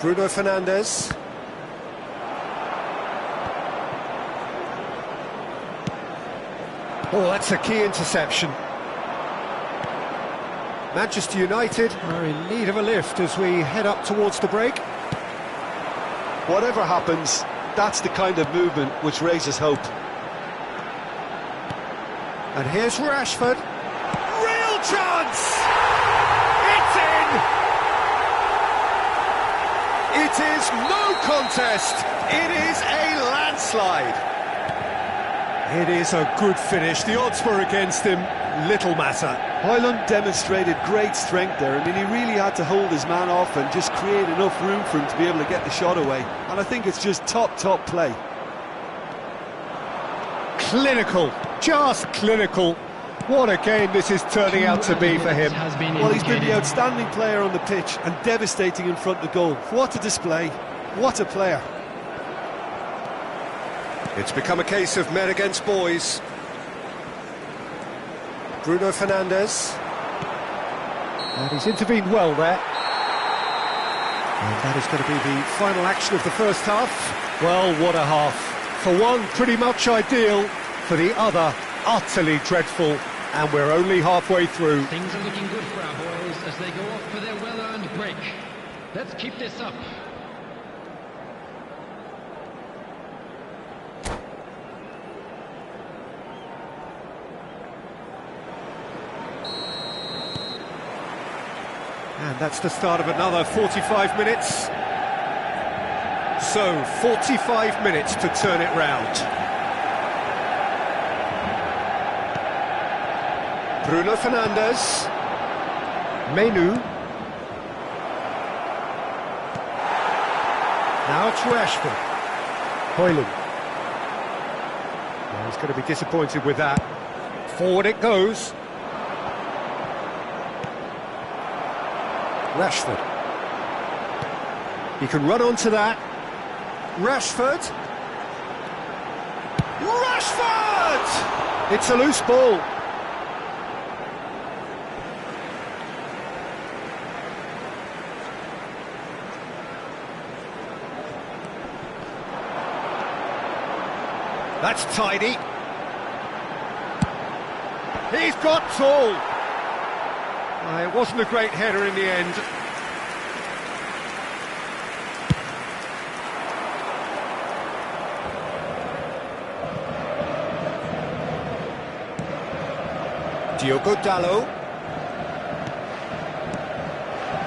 Bruno Fernandes. Oh, that's a key interception. Manchester United are in need of a lift as we head up towards the break. Whatever happens, that's the kind of movement which raises hope. And here's Rashford. Real chance! It's in! It is no contest. It is a landslide. It is a good finish. The odds were against him. Little matter. Højlund demonstrated great strength there. I mean, he really had to hold his man off and just create enough room for him to be able to get the shot away. And I think it's just top play. Clinical, just clinical. What a game this is turning out to be for him. Well, he's been the outstanding player on the pitch and devastating in front of goal. What a display, what a player. It's become a case of men against boys. Bruno Fernandes. And he's intervened well there. And that is going to be the final action of the first half. Well, what a half. For one, pretty much ideal. For the other, utterly dreadful. And we're only halfway through. Things are looking good for our boys as they go off for their well-earned break. Let's keep this up. And that's the start of another 45 minutes. So, 45 minutes to turn it round. Bruno Fernandes. Menu. Now it's Rashford. Højlund. Well, he's going to be disappointed with that. Forward it goes. Rashford. He can run onto that. Rashford. Rashford! It's a loose ball. That's tidy. He's got tall. It wasn't a great header in the end. Diogo Dalot.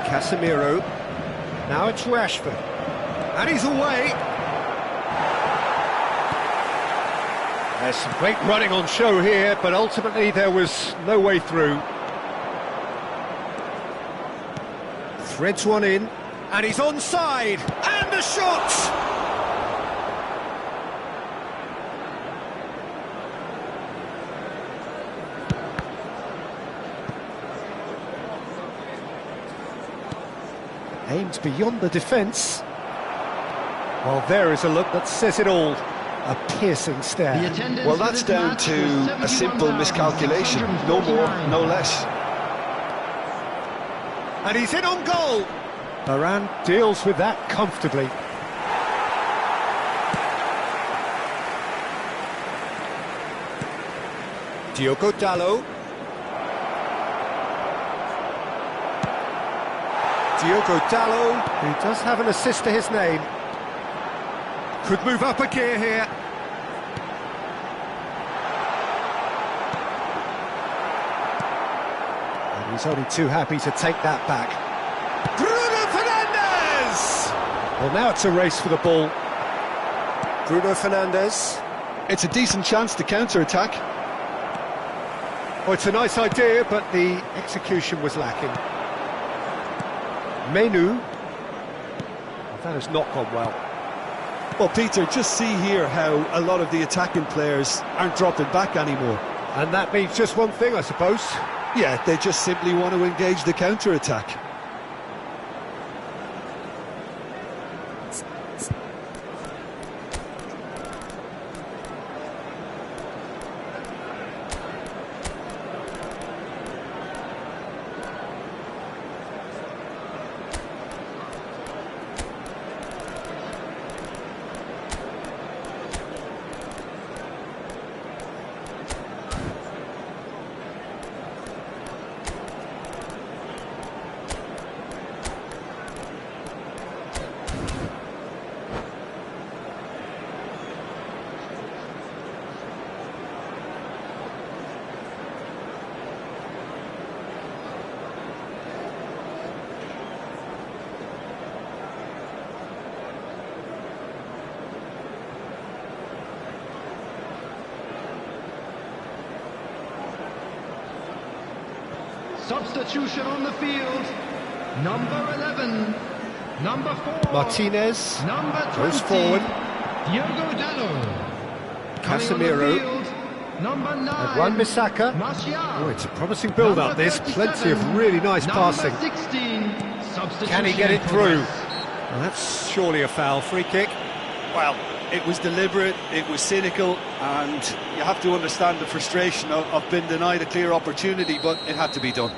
Casemiro. Now it's Rashford. And he's away. There's some great running on show here, but ultimately there was no way through. Threads one in, and he's onside, and the shot! Aimed beyond the defence. Well, there is a look that says it all. A piercing stare. Well, that's down to a simple miscalculation. No more, no less. And he's in on goal. Varane deals with that comfortably. Diogo Dalot. Diogo Dalot, who does have an assist to his name. Could move up a gear here. And he's only too happy to take that back. Bruno Fernandes! Well, now it's a race for the ball. Bruno Fernandes. It's a decent chance to counter-attack. Oh, it's a nice idea, but the execution was lacking. Menu. Well, that has not gone well. Well, Peter, just see here how a lot of the attacking players aren't dropping back anymore. And that means just one thing, I suppose. Yeah, they just simply want to engage the counter-attack. Substitution on the field. Number 11. Number 4. Martinez Number 20. goes forward. Diogo Dalot. Casemiro. Number 9. Wan-Bissaka. Martial. Oh, it's a promising build-up, this. Plenty of really nice passing. Number 16. Substitution. Can he get it through? Well, that's surely a foul. Free kick. Well, it was deliberate, it was cynical, and you have to understand the frustration of being denied a clear opportunity, but it had to be done.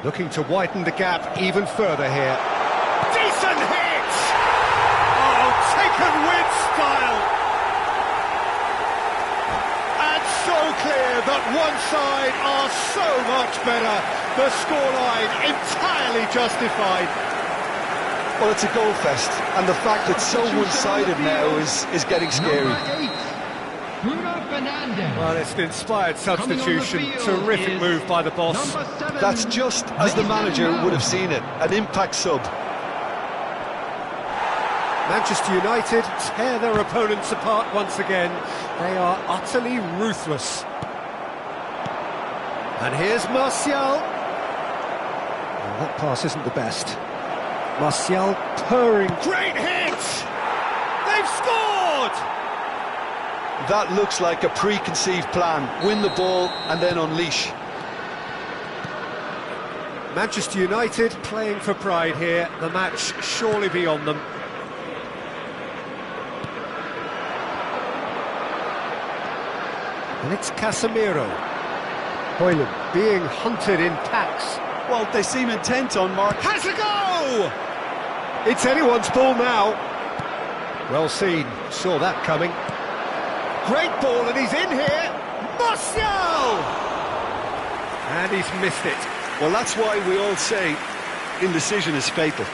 Looking to widen the gap even further here. Decent hit! Oh, taken with style! And so clear that one side are so much better. The scoreline entirely justified. Well, it's a goal fest, and the fact it's so one-sided now is getting scary. Number 8. Bruno Fernandes. Well, it's an inspired substitution. Terrific move by the boss. Number 7. That's just as the manager would have seen it, an impact sub. Manchester United tear their opponents apart once again. They are utterly ruthless. And here's Martial. Well, that pass isn't the best. Martial purring. Great hit! They've scored! That looks like a preconceived plan. Win the ball and then unleash. Manchester United playing for pride here. The match surely beyond them. And it's Casemiro. Højlund being hunted in packs. Well, they seem intent on Mark. Has a go! It's anyone's ball now. Well seen, saw that coming. Great ball, and he's in here. Martial! And he's missed it. Well, that's why we all say indecision is fatal.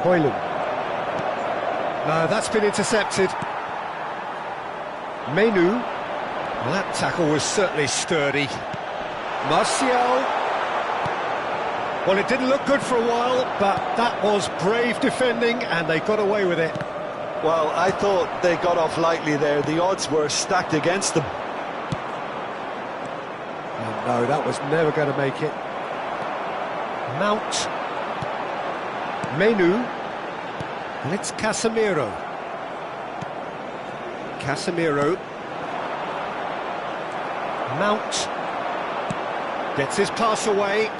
Højlund. No, that's been intercepted. Menu. Well, that tackle was certainly sturdy. Martial. Well, it didn't look good for a while, but that was brave defending, and they got away with it. Well, I thought they got off lightly there. The odds were stacked against them. Oh, no, that was never going to make it. Mount. Menu. And it's Casemiro. Casemiro. Mount. Gets his pass away.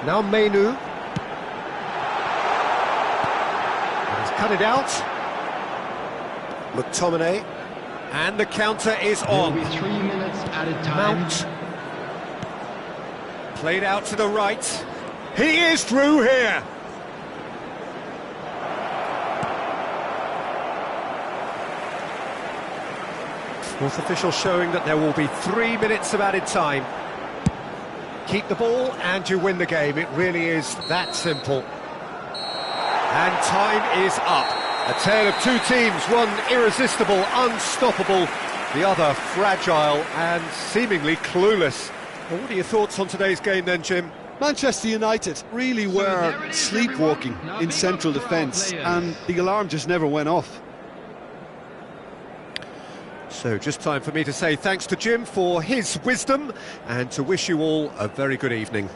Now Menu. And he's cut it out. McTominay. And the counter is on. Will be 3 minutes added time. Mount. Played out to the right. He is through here. Fourth official showing that there will be 3 minutes of added time. Keep the ball and you win the game. It really is that simple. And time is up. A tale of two teams, one irresistible, unstoppable, the other fragile and seemingly clueless. Well, what are your thoughts on today's game then, Jim? Manchester United really were sleepwalking in central defence, and the alarm just never went off. So just time for me to say thanks to Jim for his wisdom and to wish you all a very good evening.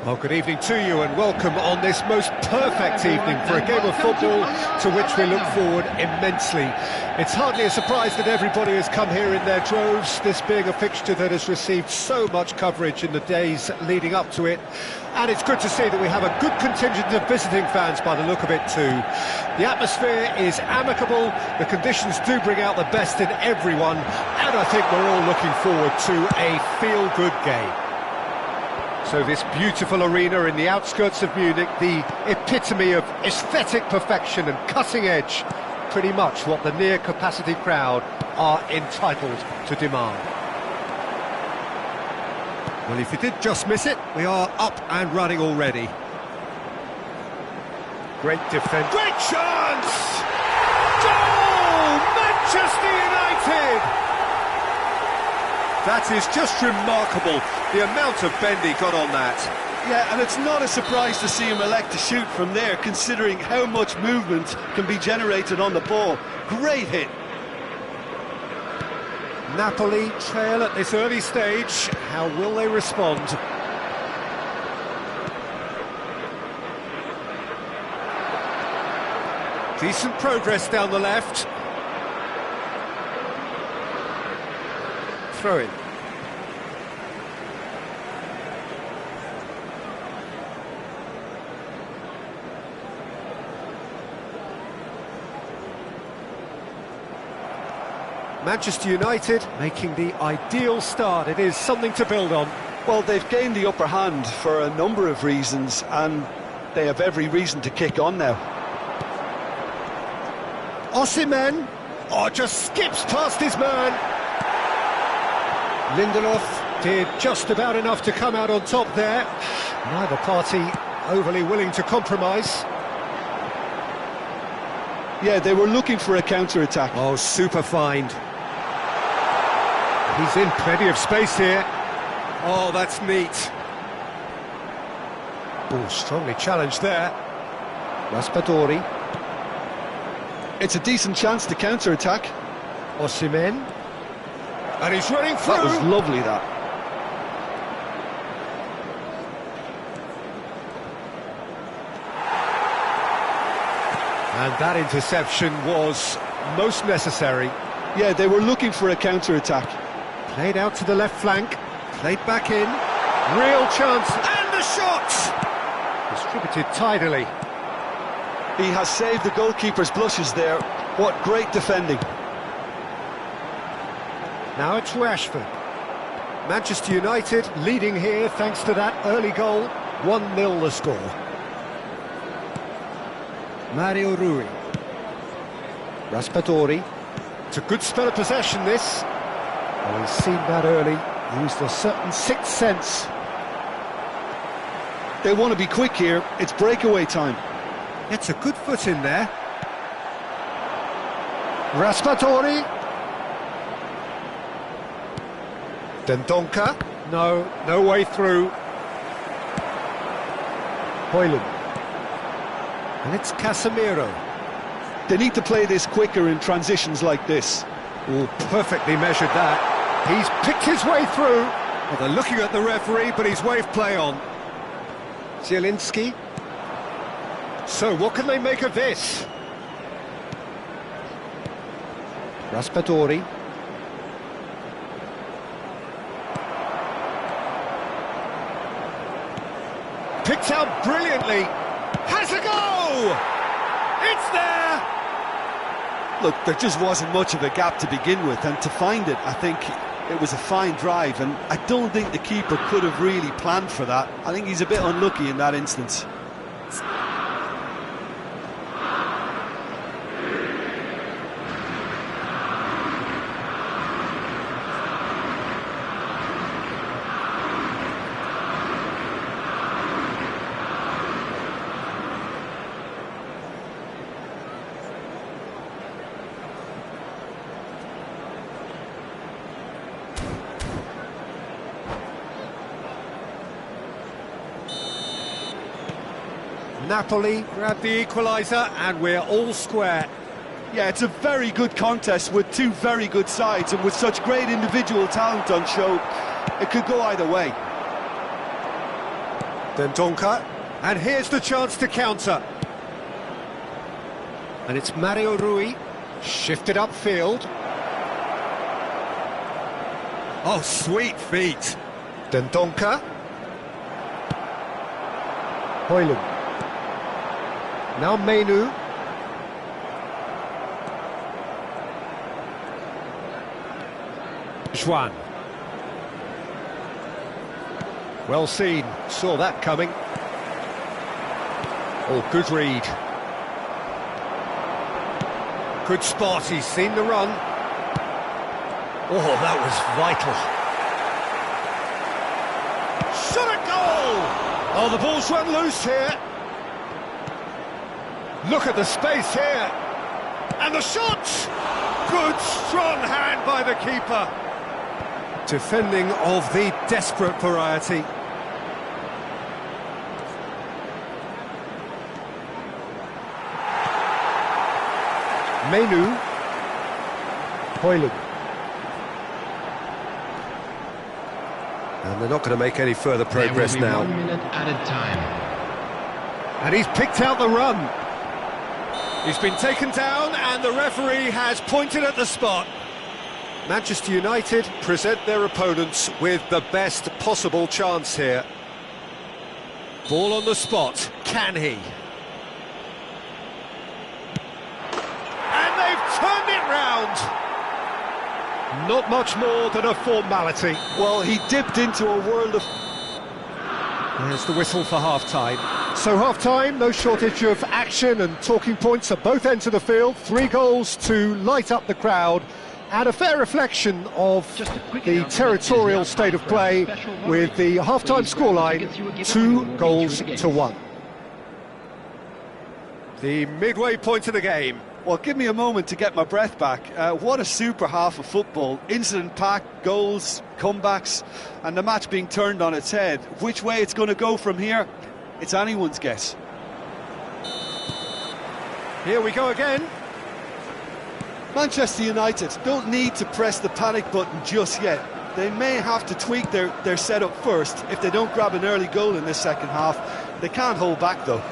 Well, good evening to you and welcome on this most perfect evening for a game of football to which we look forward immensely. It's hardly a surprise that everybody has come here in their droves, this being a fixture that has received so much coverage in the days leading up to it. And it's good to see that we have a good contingent of visiting fans by the look of it too. The atmosphere is amicable, the conditions do bring out the best in everyone, and I think we're all looking forward to a feel-good game. So this beautiful arena in the outskirts of Munich, the epitome of aesthetic perfection and cutting edge, pretty much what the near-capacity crowd are entitled to demand. Well, if you did just miss it, we are up and running already. Great defence. Great chance! Goal! Manchester United! That is just remarkable, the amount of bend he got on that. Yeah, and it's not a surprise to see him elect to shoot from there, considering how much movement can be generated on the ball. Great hit. Napoli trail at this early stage. How will they respond? Decent progress down the left. Throw in. Manchester United making the ideal start. It is something to build on. Well, they've gained the upper hand for a number of reasons, and they have every reason to kick on now. Osimhen, just skips past his man. Lindelof did just about enough to come out on top there. Neither party overly willing to compromise. Yeah, they were looking for a counter-attack. Oh, super find. He's in plenty of space here. Oh, that's neat. Oh, strongly challenged there. Raspadori. It's a decent chance to counter-attack. Osimhen. And he's running through. That was lovely, that. And that interception was most necessary. Yeah, they were looking for a counter-attack. Played out to the left flank, played back in. Real chance, and the shot! Distributed tidily. He has saved the goalkeeper's blushes there. What great defending. Now it's Rashford. Manchester United leading here thanks to that early goal. 1-0 the score. Mario Rui. Raspadori. It's a good spell of possession, this. Well, he's seen that early. Used a certain sixth sense. They want to be quick here. It's breakaway time. It's a good foot in there. Raspadori. Dendoncker. No way through. Højlund. And it's Casemiro. They need to play this quicker in transitions like this. Oh, perfectly measured that. He's picked his way through. Well, they're looking at the referee, but he's waved play on. Zielinski. So, what can they make of this? Raspadori. Picked out brilliantly. Has a go! It's there! Look, there just wasn't much of a gap to begin with, and to find it, I think it was a fine drive, and I don't think the keeper could have really planned for that. I think he's a bit unlucky in that instance. Napoli grab the equaliser and we're all square. Yeah, it's a very good contest with two very good sides, and with such great individual talent on show, it could go either way. Dendoncker, and here's the chance to counter. And it's Mario Rui, shifted upfield. Oh, sweet feet. Dendoncker. Højlund. Now Mainoo. Juan. Well seen, saw that coming. Oh, good read. Good spot, he's seen the run. Oh, that was vital. Shot at goal! Oh, the ball's run loose here. Look at the space here. And the shot! Good, strong hand by the keeper. Defending of the desperate variety. Mainoo. Højlund. And they're not going to make any further progress now. 1 minute added time. And he's picked out the run. He's been taken down and the referee has pointed at the spot. Manchester United present their opponents with the best possible chance here. Ball on the spot. Can he? And they've turned it round. Not much more than a formality. Well, he dipped into a world of... There's the whistle for half-time. So half-time, no shortage of action and talking points at both ends of the field. 3 goals to light up the crowd. And a fair reflection of the territorial state of play with the half-time scoreline, 2 goals to 1. The midway point of the game. Well, give me a moment to get my breath back. What a super half of football. Incident-packed, goals, comebacks, and the match being turned on its head. Which way it's going to go from here, it's anyone's guess. Here we go again. Manchester United don't need to press the panic button just yet. They may have to tweak their setup first if they don't grab an early goal in this second half. They can't hold back, though.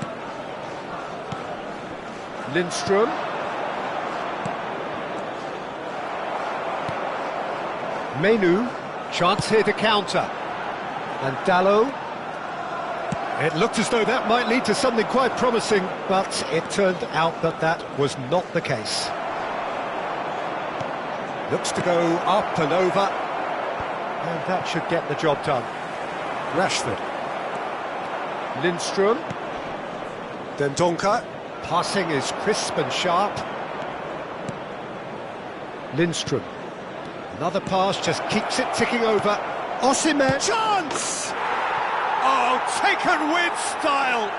Lindstrom. Mainoo, chance here to counter. And Dalot. It looked as though that might lead to something quite promising, but it turned out that that was not the case. Looks to go up and over, and that should get the job done. Rashford. Lindstrom. Dendoncker. Passing is crisp and sharp. Lindstrom. Another pass, just keeps it ticking over. Osimhen. Chance! Oh, taken with style.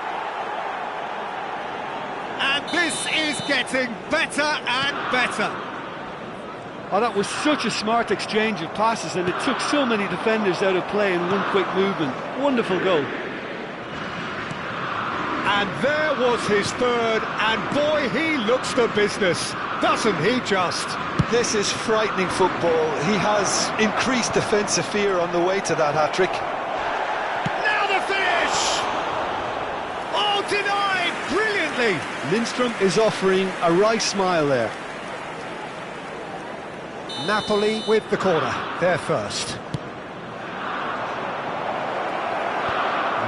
And this is getting better and better. Oh, that was such a smart exchange of passes, and it took so many defenders out of play in one quick movement. Wonderful goal. And there was his third, and boy, he looks the business, doesn't he just? This is frightening football. He has increased defensive fear on the way to that hat-trick. Now the finish! Oh, denied brilliantly! Lindstrom is offering a right smile there. Napoli with the corner, they're first.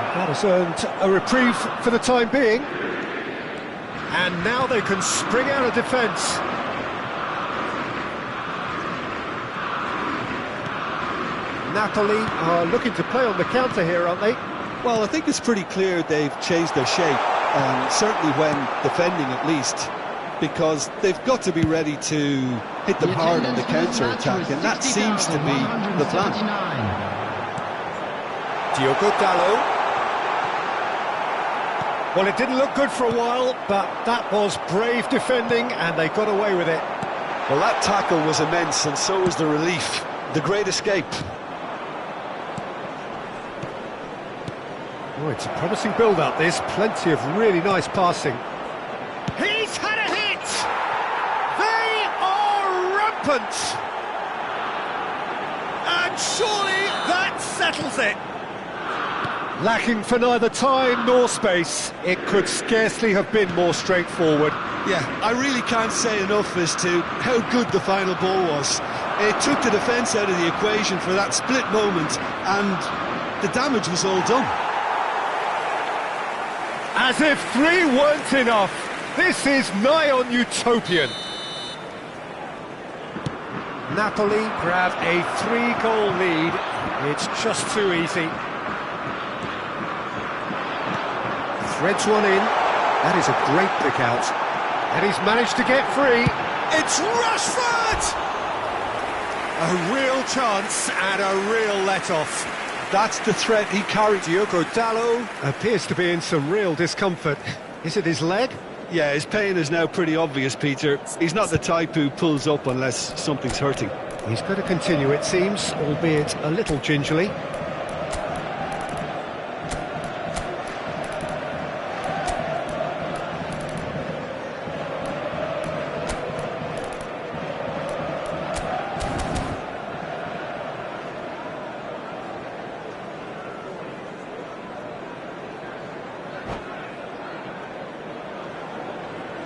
And that has earned a reprieve for the time being. And now they can spring out of defence. Napoli are looking to play on the counter here, aren't they? Well, I think it's pretty clear they've changed their shape, certainly when defending at least, because they've got to be ready to hit them hard on the counter-attack, and that seems to be the plan. Diogo Dalot. Well, it didn't look good for a while, but that was brave defending, and they got away with it. Well, that tackle was immense, and so was the relief. The great escape. Oh, it's a promising build-up, this. Plenty of really nice passing. He's had a hit! They are rampant! And surely that settles it. Lacking for neither time nor space. It could scarcely have been more straightforward. Yeah, I really can't say enough as to how good the final ball was. It took the defence out of the equation for that split moment, and the damage was all done. As if 3 weren't enough. This is nigh on utopian. Napoli grab a 3-goal lead. It's just too easy. Threads one in. That is a great pick out. And he's managed to get free. It's Rashford! A real chance and a real let-off. That's the threat he carried. Diogo Dalot appears to be in some real discomfort. Is it his leg? Yeah, his pain is now pretty obvious, Peter. He's not the type who pulls up unless something's hurting. He's going to continue, it seems, albeit a little gingerly.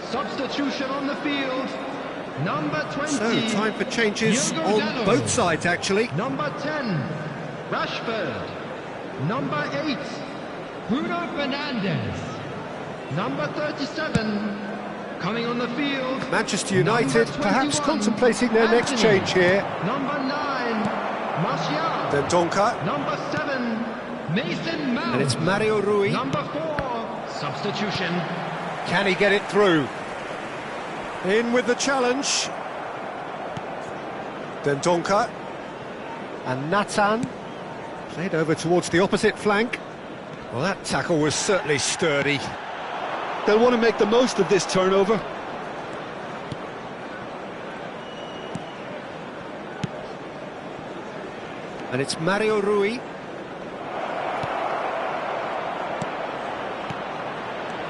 Substitution on the field. Number 20. So, time for changes Diogo on Dalot. both sides, actually. Number 10, Rashford. Number 8, Bruno Fernandes. Number 37, coming on the field. Manchester United Number perhaps 21, contemplating their next Anthony. change here. Number 9, Martial. Then Donka, Number 7, Mason Mount. and it's Mario Rui. Number 4, substitution. Can he get it through? In with the challenge. Then Donka. And Nathan. Played over towards the opposite flank. Well, that tackle was certainly sturdy. They'll want to make the most of this turnover. And it's Mario Rui.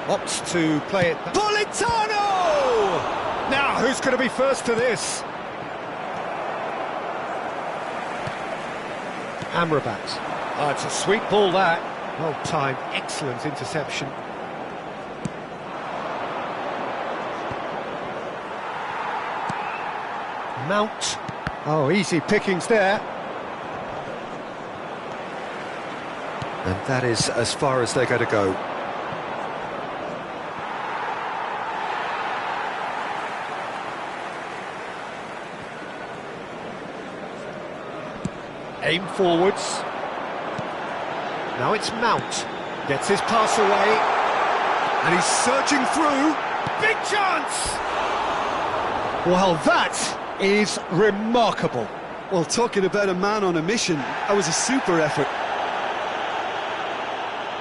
Opts to play it. Politano! Now, who's going to be first to this? Amrabat. Oh, it's a sweet ball, that. Well timed, excellent interception. Mount. Oh, easy pickings there. And that is as far as they're going to go. Aim forwards. Now it's Mount. Gets his pass away. And he's surging through. Big chance! Well, that is remarkable. Well, talking about a man on a mission, that was a super effort.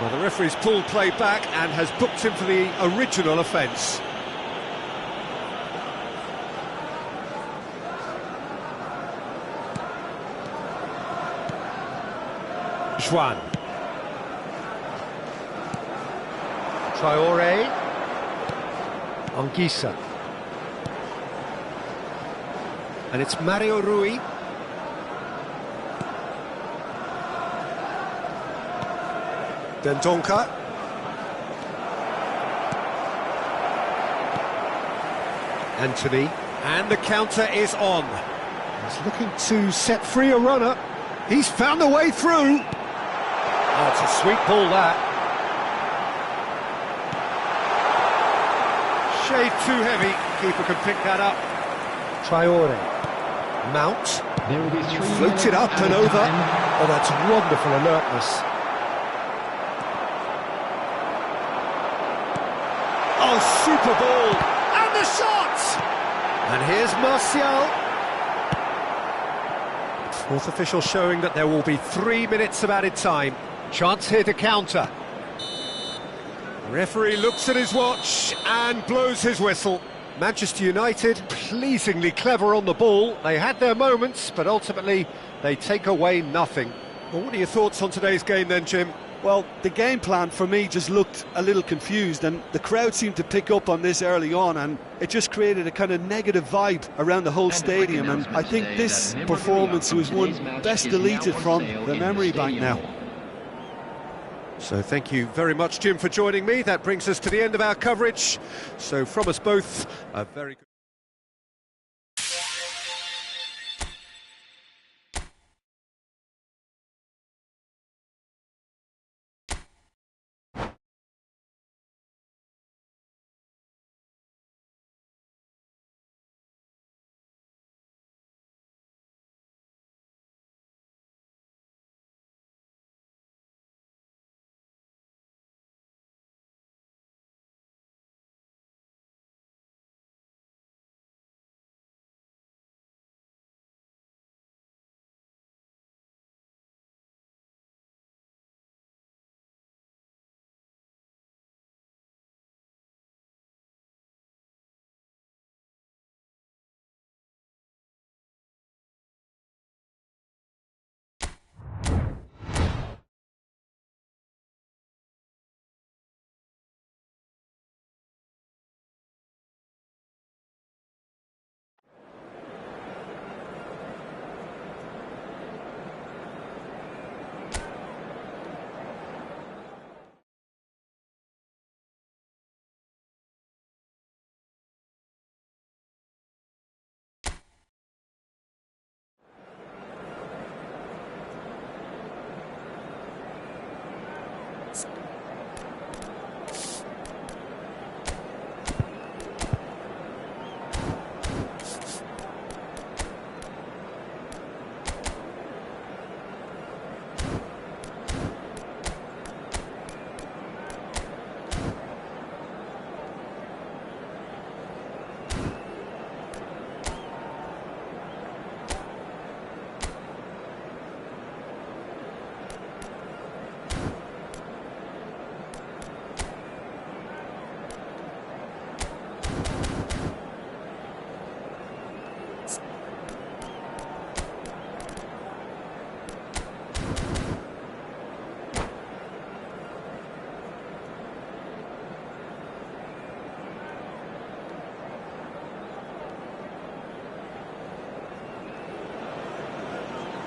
Well, the referee's pulled play back and has booked him for the original offence. Juan. Traoré. Anguissa. And it's Mario Rui. Then Donka. Anthony. And the counter is on. He's looking to set free a runner. He's found a way through. Oh, it's a sweet ball, that. Shade too heavy. Keeper can pick that up. Traoré. Mount. There will be 3 Floats it up and over. time. Oh, that's wonderful alertness. Oh, super ball. And the shot! And here's Martial. Fourth official showing that there will be 3 minutes of added time. Chance here to counter. Referee looks at his watch and blows his whistle. Manchester United pleasingly clever on the ball. They had their moments, but ultimately they take away nothing. Well, what are your thoughts on today's game then, Jim? Well, the game plan for me just looked a little confused, and the crowd seemed to pick up on this early on, and it just created a kind of negative vibe around the whole stadium, and I think this performance was one best deleted from the memory bank now. So thank you very much, Jim, for joining me. That brings us to the end of our coverage. So from us both, a very good...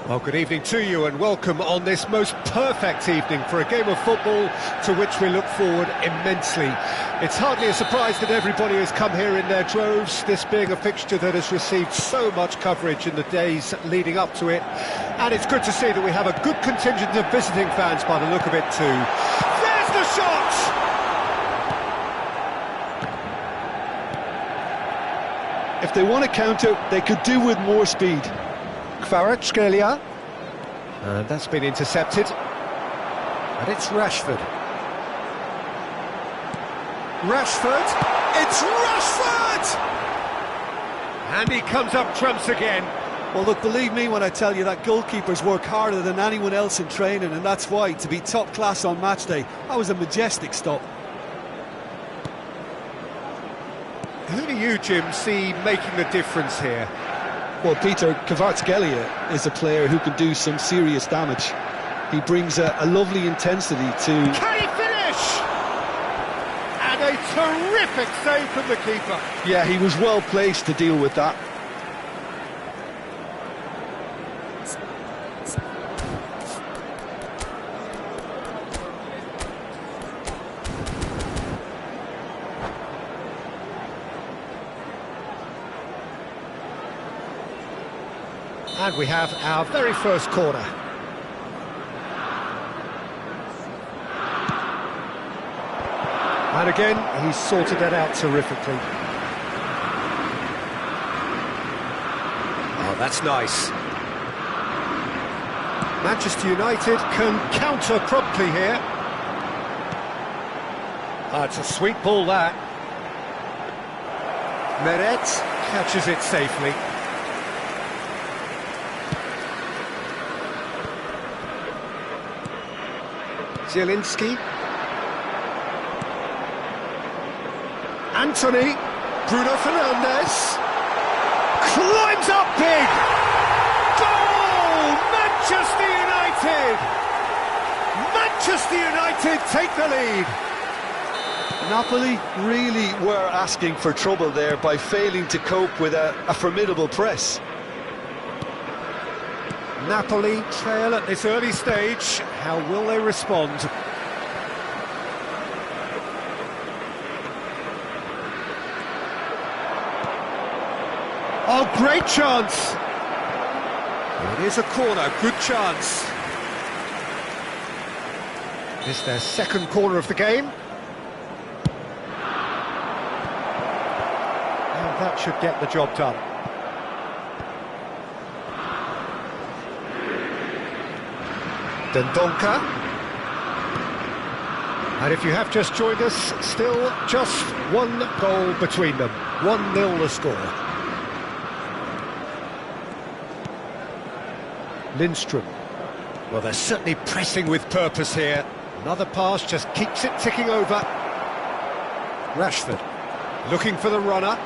Well, good evening to you and welcome on this most perfect evening for a game of football to which we look forward immensely. It's hardly a surprise that everybody has come here in their droves, this being a fixture that has received so much coverage in the days leading up to it. And it's good to see that we have a good contingent of visiting fans by the look of it too. There's the shot! If they want to counter, they could do with more speed. Kvaratskhelia, and that's been intercepted, and it's Rashford. It's Rashford! And he comes up trumps again. Well, look, believe me when I tell you that goalkeepers work harder than anyone else in training, and that's why, to be top class on match day, that was a majestic stop. Who do you, Jim, see making the difference here? Well, Peter, Kvaratskhelia is a player who can do some serious damage. He brings a lovely intensity to... Can he finish? And a terrific save from the keeper. Yeah, he was well placed to deal with that. And we have our very first corner. And again, he's sorted that out terrifically. Oh, that's nice. Manchester United can counter promptly here. Oh, it's a sweet ball, that. Meret catches it safely. Zielinski. Anthony. Bruno Fernandes. Climbs up big. Goal! Manchester United! Manchester United take the lead. Napoli really were asking for trouble there by failing to cope with a formidable press. Napoli trail at this early stage. How will they respond? Oh, great chance! It is a corner, good chance. It's their second corner of the game. And that should get the job done. Dendoncker. And if you have just joined us, still just one goal between them. 1-0 the score. Lindstrom. Well, they're certainly pressing with purpose here. Another pass just keeps it ticking over. Rashford looking for the runner.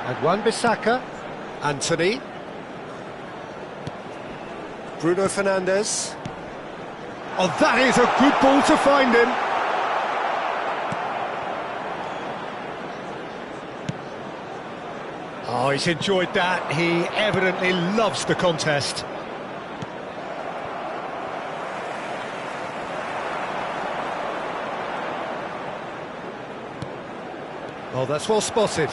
And Wan-Bissaka. Anthony. Bruno Fernandes. Oh, that is a good ball to find him. Oh, he's enjoyed that. He evidently loves the contest. Oh, that's well spotted.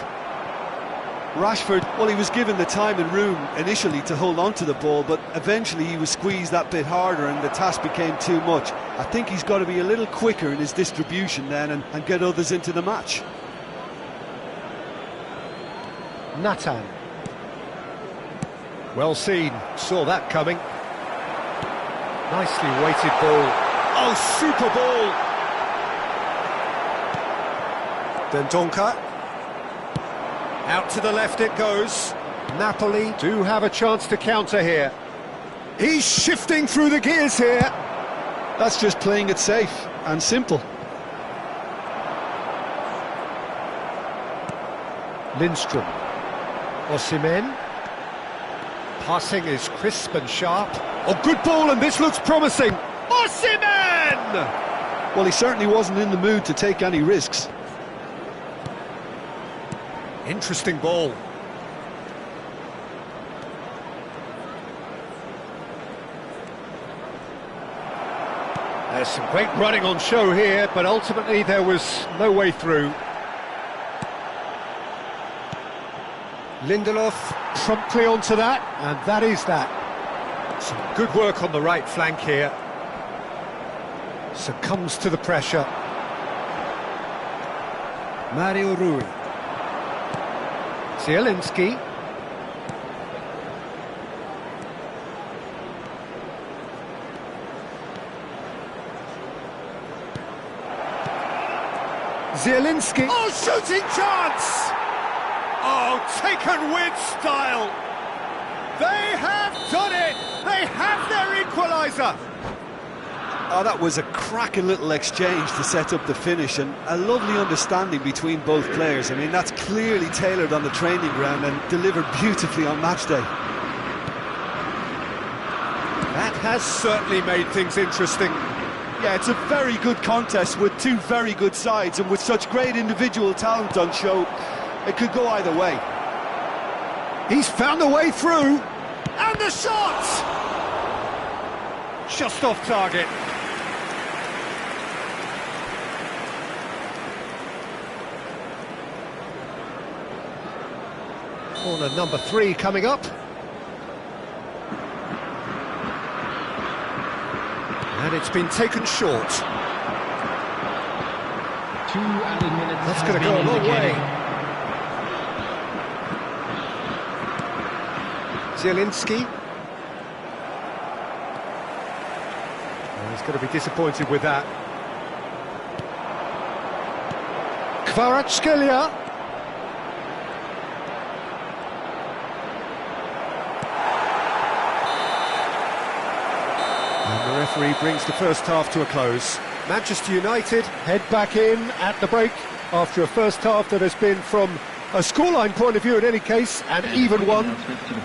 Rashford, well, he was given the time and room initially to hold on to the ball, but eventually he was squeezed that bit harder and the task became too much. I think he's got to be a little quicker in his distribution then and get others into the match. Nathan. Well seen, saw that coming. Nicely weighted ball. Oh, super ball! Dendoncker. Out to the left it goes. Napoli do have a chance to counter here. He's shifting through the gears here. That's just playing it safe and simple. Lindstrom. Osimhen. Passing is crisp and sharp. Oh, good ball, and this looks promising. Osimhen! Well, he certainly wasn't in the mood to take any risks. Interesting ball. There's some great running on show here, but ultimately there was no way through. Lindelof promptly onto that, and that is that. Some good work on the right flank here. Succumbs to the pressure. Mario Rui. Zielinski. Zielinski. Oh, shooting chance! Oh, taken with style. They have done it. They have their equaliser. Oh, that was a cracking little exchange to set up the finish, and a lovely understanding between both players. I mean, that's clearly tailored on the training ground and delivered beautifully on match day. That has certainly made things interesting. Yeah, it's a very good contest with two very good sides, and with such great individual talent on show, it could go either way. He's found a way through, and the shot! Just off target. Corner number 3 coming up. And it's been taken short. 2 added minutes. That's going to go a long way. Zielinski. Oh, he's going to be disappointed with that. Kvaratskhelia. And the referee brings the first half to a close. Manchester United head back in at the break after a first half that has been, from a scoreline point of view in any case, an even one.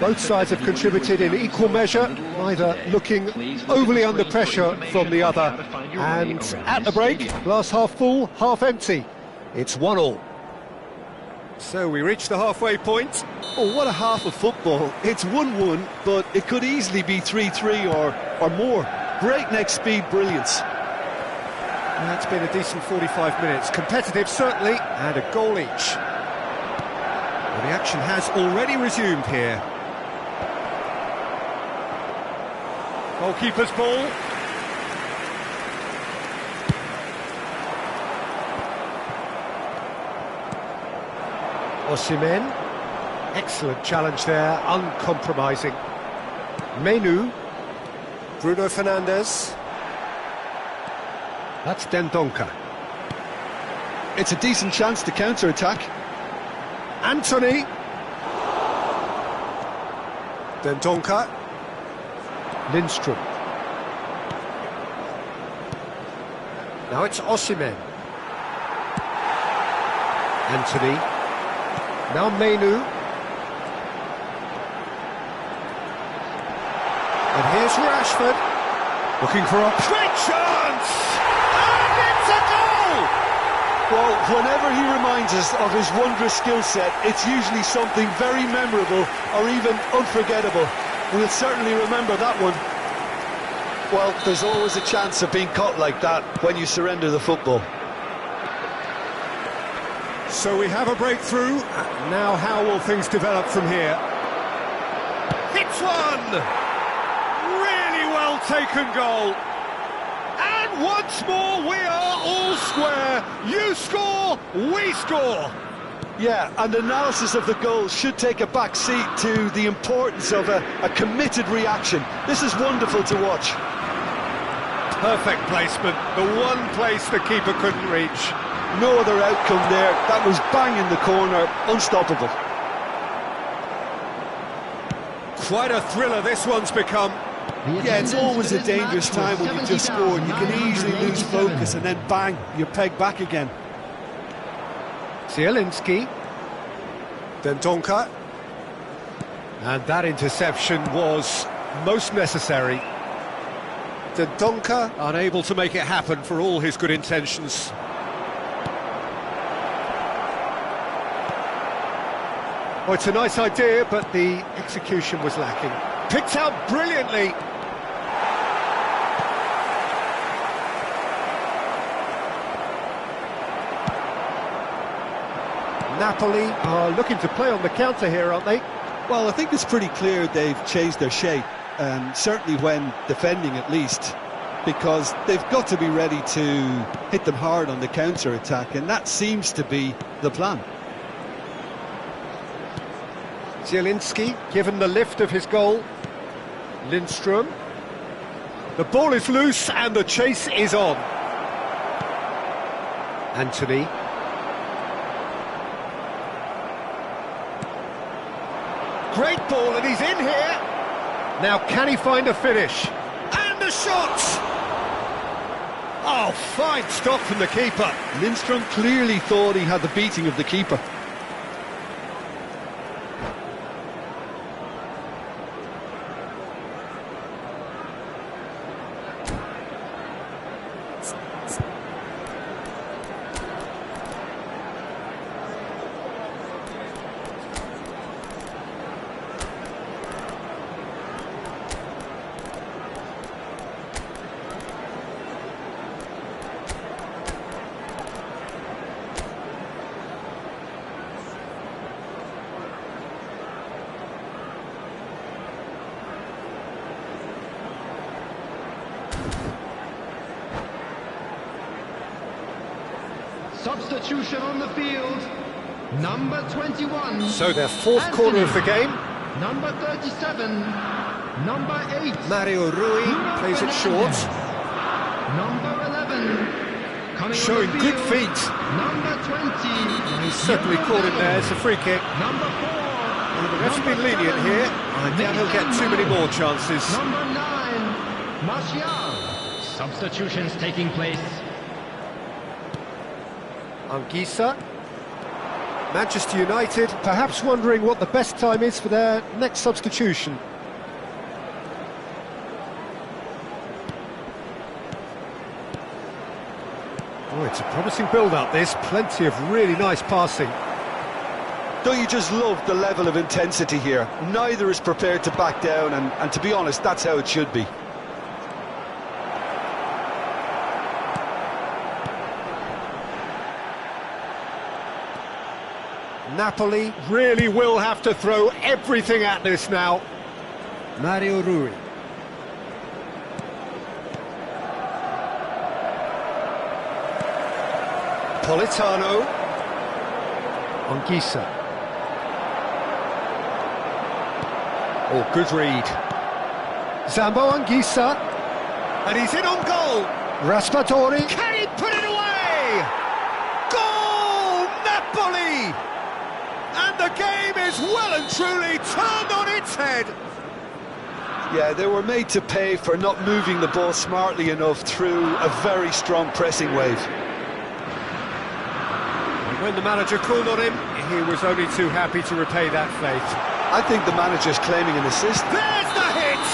Both sides have contributed in equal measure, neither looking overly under pressure from the other. And at the break, glass half full, half empty. It's 1-1. So we reach the halfway point. Oh, what a half of football. It's 1-1, but it could easily be 3-3 or more. Breakneck speed brilliance. That's been a decent 45 minutes. Competitive, certainly, and a goal each. Well, the action has already resumed here. Goalkeeper's ball. Osimhen. Excellent challenge there, uncompromising. Menu. Bruno Fernandes. That's Dendoncker. It's a decent chance to counter-attack. Anthony. Dendoncker. Lindstrom. Now it's Osimhen. Anthony. Now Menu. And here's Rashford. Looking for a great chance! And it's a goal! Well, whenever he reminds us of his wondrous skill set, it's usually something very memorable or even unforgettable. We'll certainly remember that one. Well, there's always a chance of being caught like that when you surrender the football. So we have a breakthrough. Now how will things develop from here? Hits one! Really well taken goal. And once more we are all square. You score, we score. Yeah, and analysis of the goal should take a back seat to the importance of a committed reaction. This is wonderful to watch. Perfect placement, the one place the keeper couldn't reach. No other outcome there. That was bang in the corner, unstoppable. Quite a thriller this one's become. Yeah, it's always a dangerous time when you just scored. You can easily lose focus and then bang, you're pegged back again. Zielinski. Dendoncker. And that interception was most necessary. Dendoncker unable to make it happen for all his good intentions. Oh, it's a nice idea, but the execution was lacking. Picked out brilliantly. Napoli are looking to play on the counter here, aren't they? Well, I think it's pretty clear they've changed their shape, certainly when defending at least, because they've got to be ready to hit them hard on the counter-attack, and that seems to be the plan. Zielinski, given the lift of his goal. Lindstrom. The ball is loose and the chase is on. Anthony. Great ball and he's in here. Now can he find a finish? And a shot! Oh, fine stop from the keeper. Lindstrom clearly thought he had the beating of the keeper. Substitution on the field, number 21. So their fourth Anthony. corner of the game. Number 37, number 8. Mario Rui Bruno plays it Fernandes. short. Number 11. Coming Showing on the good field, feet. Number 20. He's certainly caught him there. It's a free kick. Number 4. Well, the ref's been lenient here. I doubt he'll get too many more chances. Number 9, Martial. Substitutions taking place. Anguissa. Manchester United perhaps wondering what the best time is for their next substitution. Oh, it's a promising build-up this. Plenty of really nice passing. Don't you just love the level of intensity here? Neither is prepared to back down, and to be honest, that's how it should be. Napoli really will have to throw everything at this now. Mario Rui. Politano. Anguissa. Oh, good read. Zambo Anguissa. And he's in on goal. Raspadori. Can he put it away? Goal! Napoli! And the game is well and truly turned on its head. Yeah, they were made to pay for not moving the ball smartly enough through a very strong pressing wave. When the manager called on him, he was only too happy to repay that faith. I think the manager's claiming an assist. There's the hit!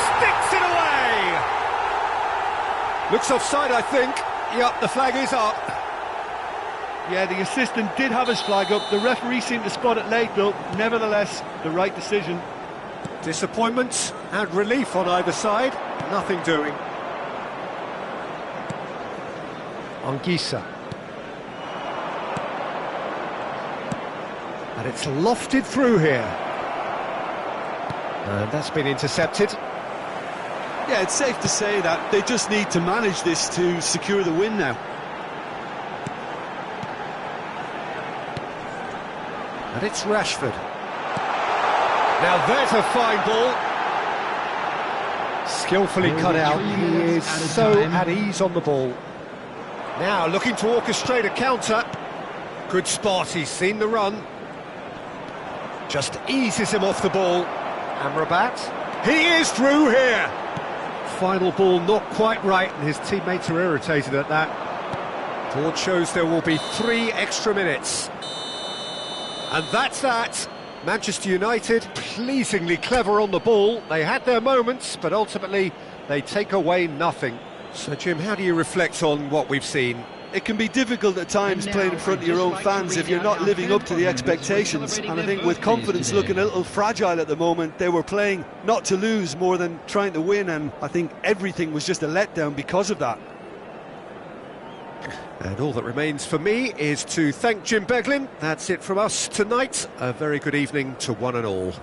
Sticks it away! Looks offside, I think. Yup, the flag is up. Yeah, the assistant did have his flag up. The referee seemed to spot it late, though. Nevertheless, the right decision. Disappointment and relief on either side. Nothing doing. Anguissa. And it's lofted through here. And that's been intercepted. Yeah, it's safe to say that they just need to manage this to secure the win now. And it's Rashford. Now there's a fine ball. Skillfully cut out. He is so at ease on the ball. Now looking to orchestrate a counter. Good spot, he's seen the run. Just eases him off the ball. Amrabat. He is through here. Final ball not quite right, and his teammates are irritated at that. Board shows there will be 3 extra minutes. And that's that. Manchester United, pleasingly clever on the ball. They had their moments, but ultimately they take away nothing. So, Jim, how do you reflect on what we've seen? It can be difficult at times playing in front of your own fans if you're not living up to the expectations. And I think with confidence looking a little fragile at the moment, they were playing not to lose more than trying to win. And I think everything was just a letdown because of that. And all that remains for me is to thank Jim Beglin. That's it from us tonight. A very good evening to one and all.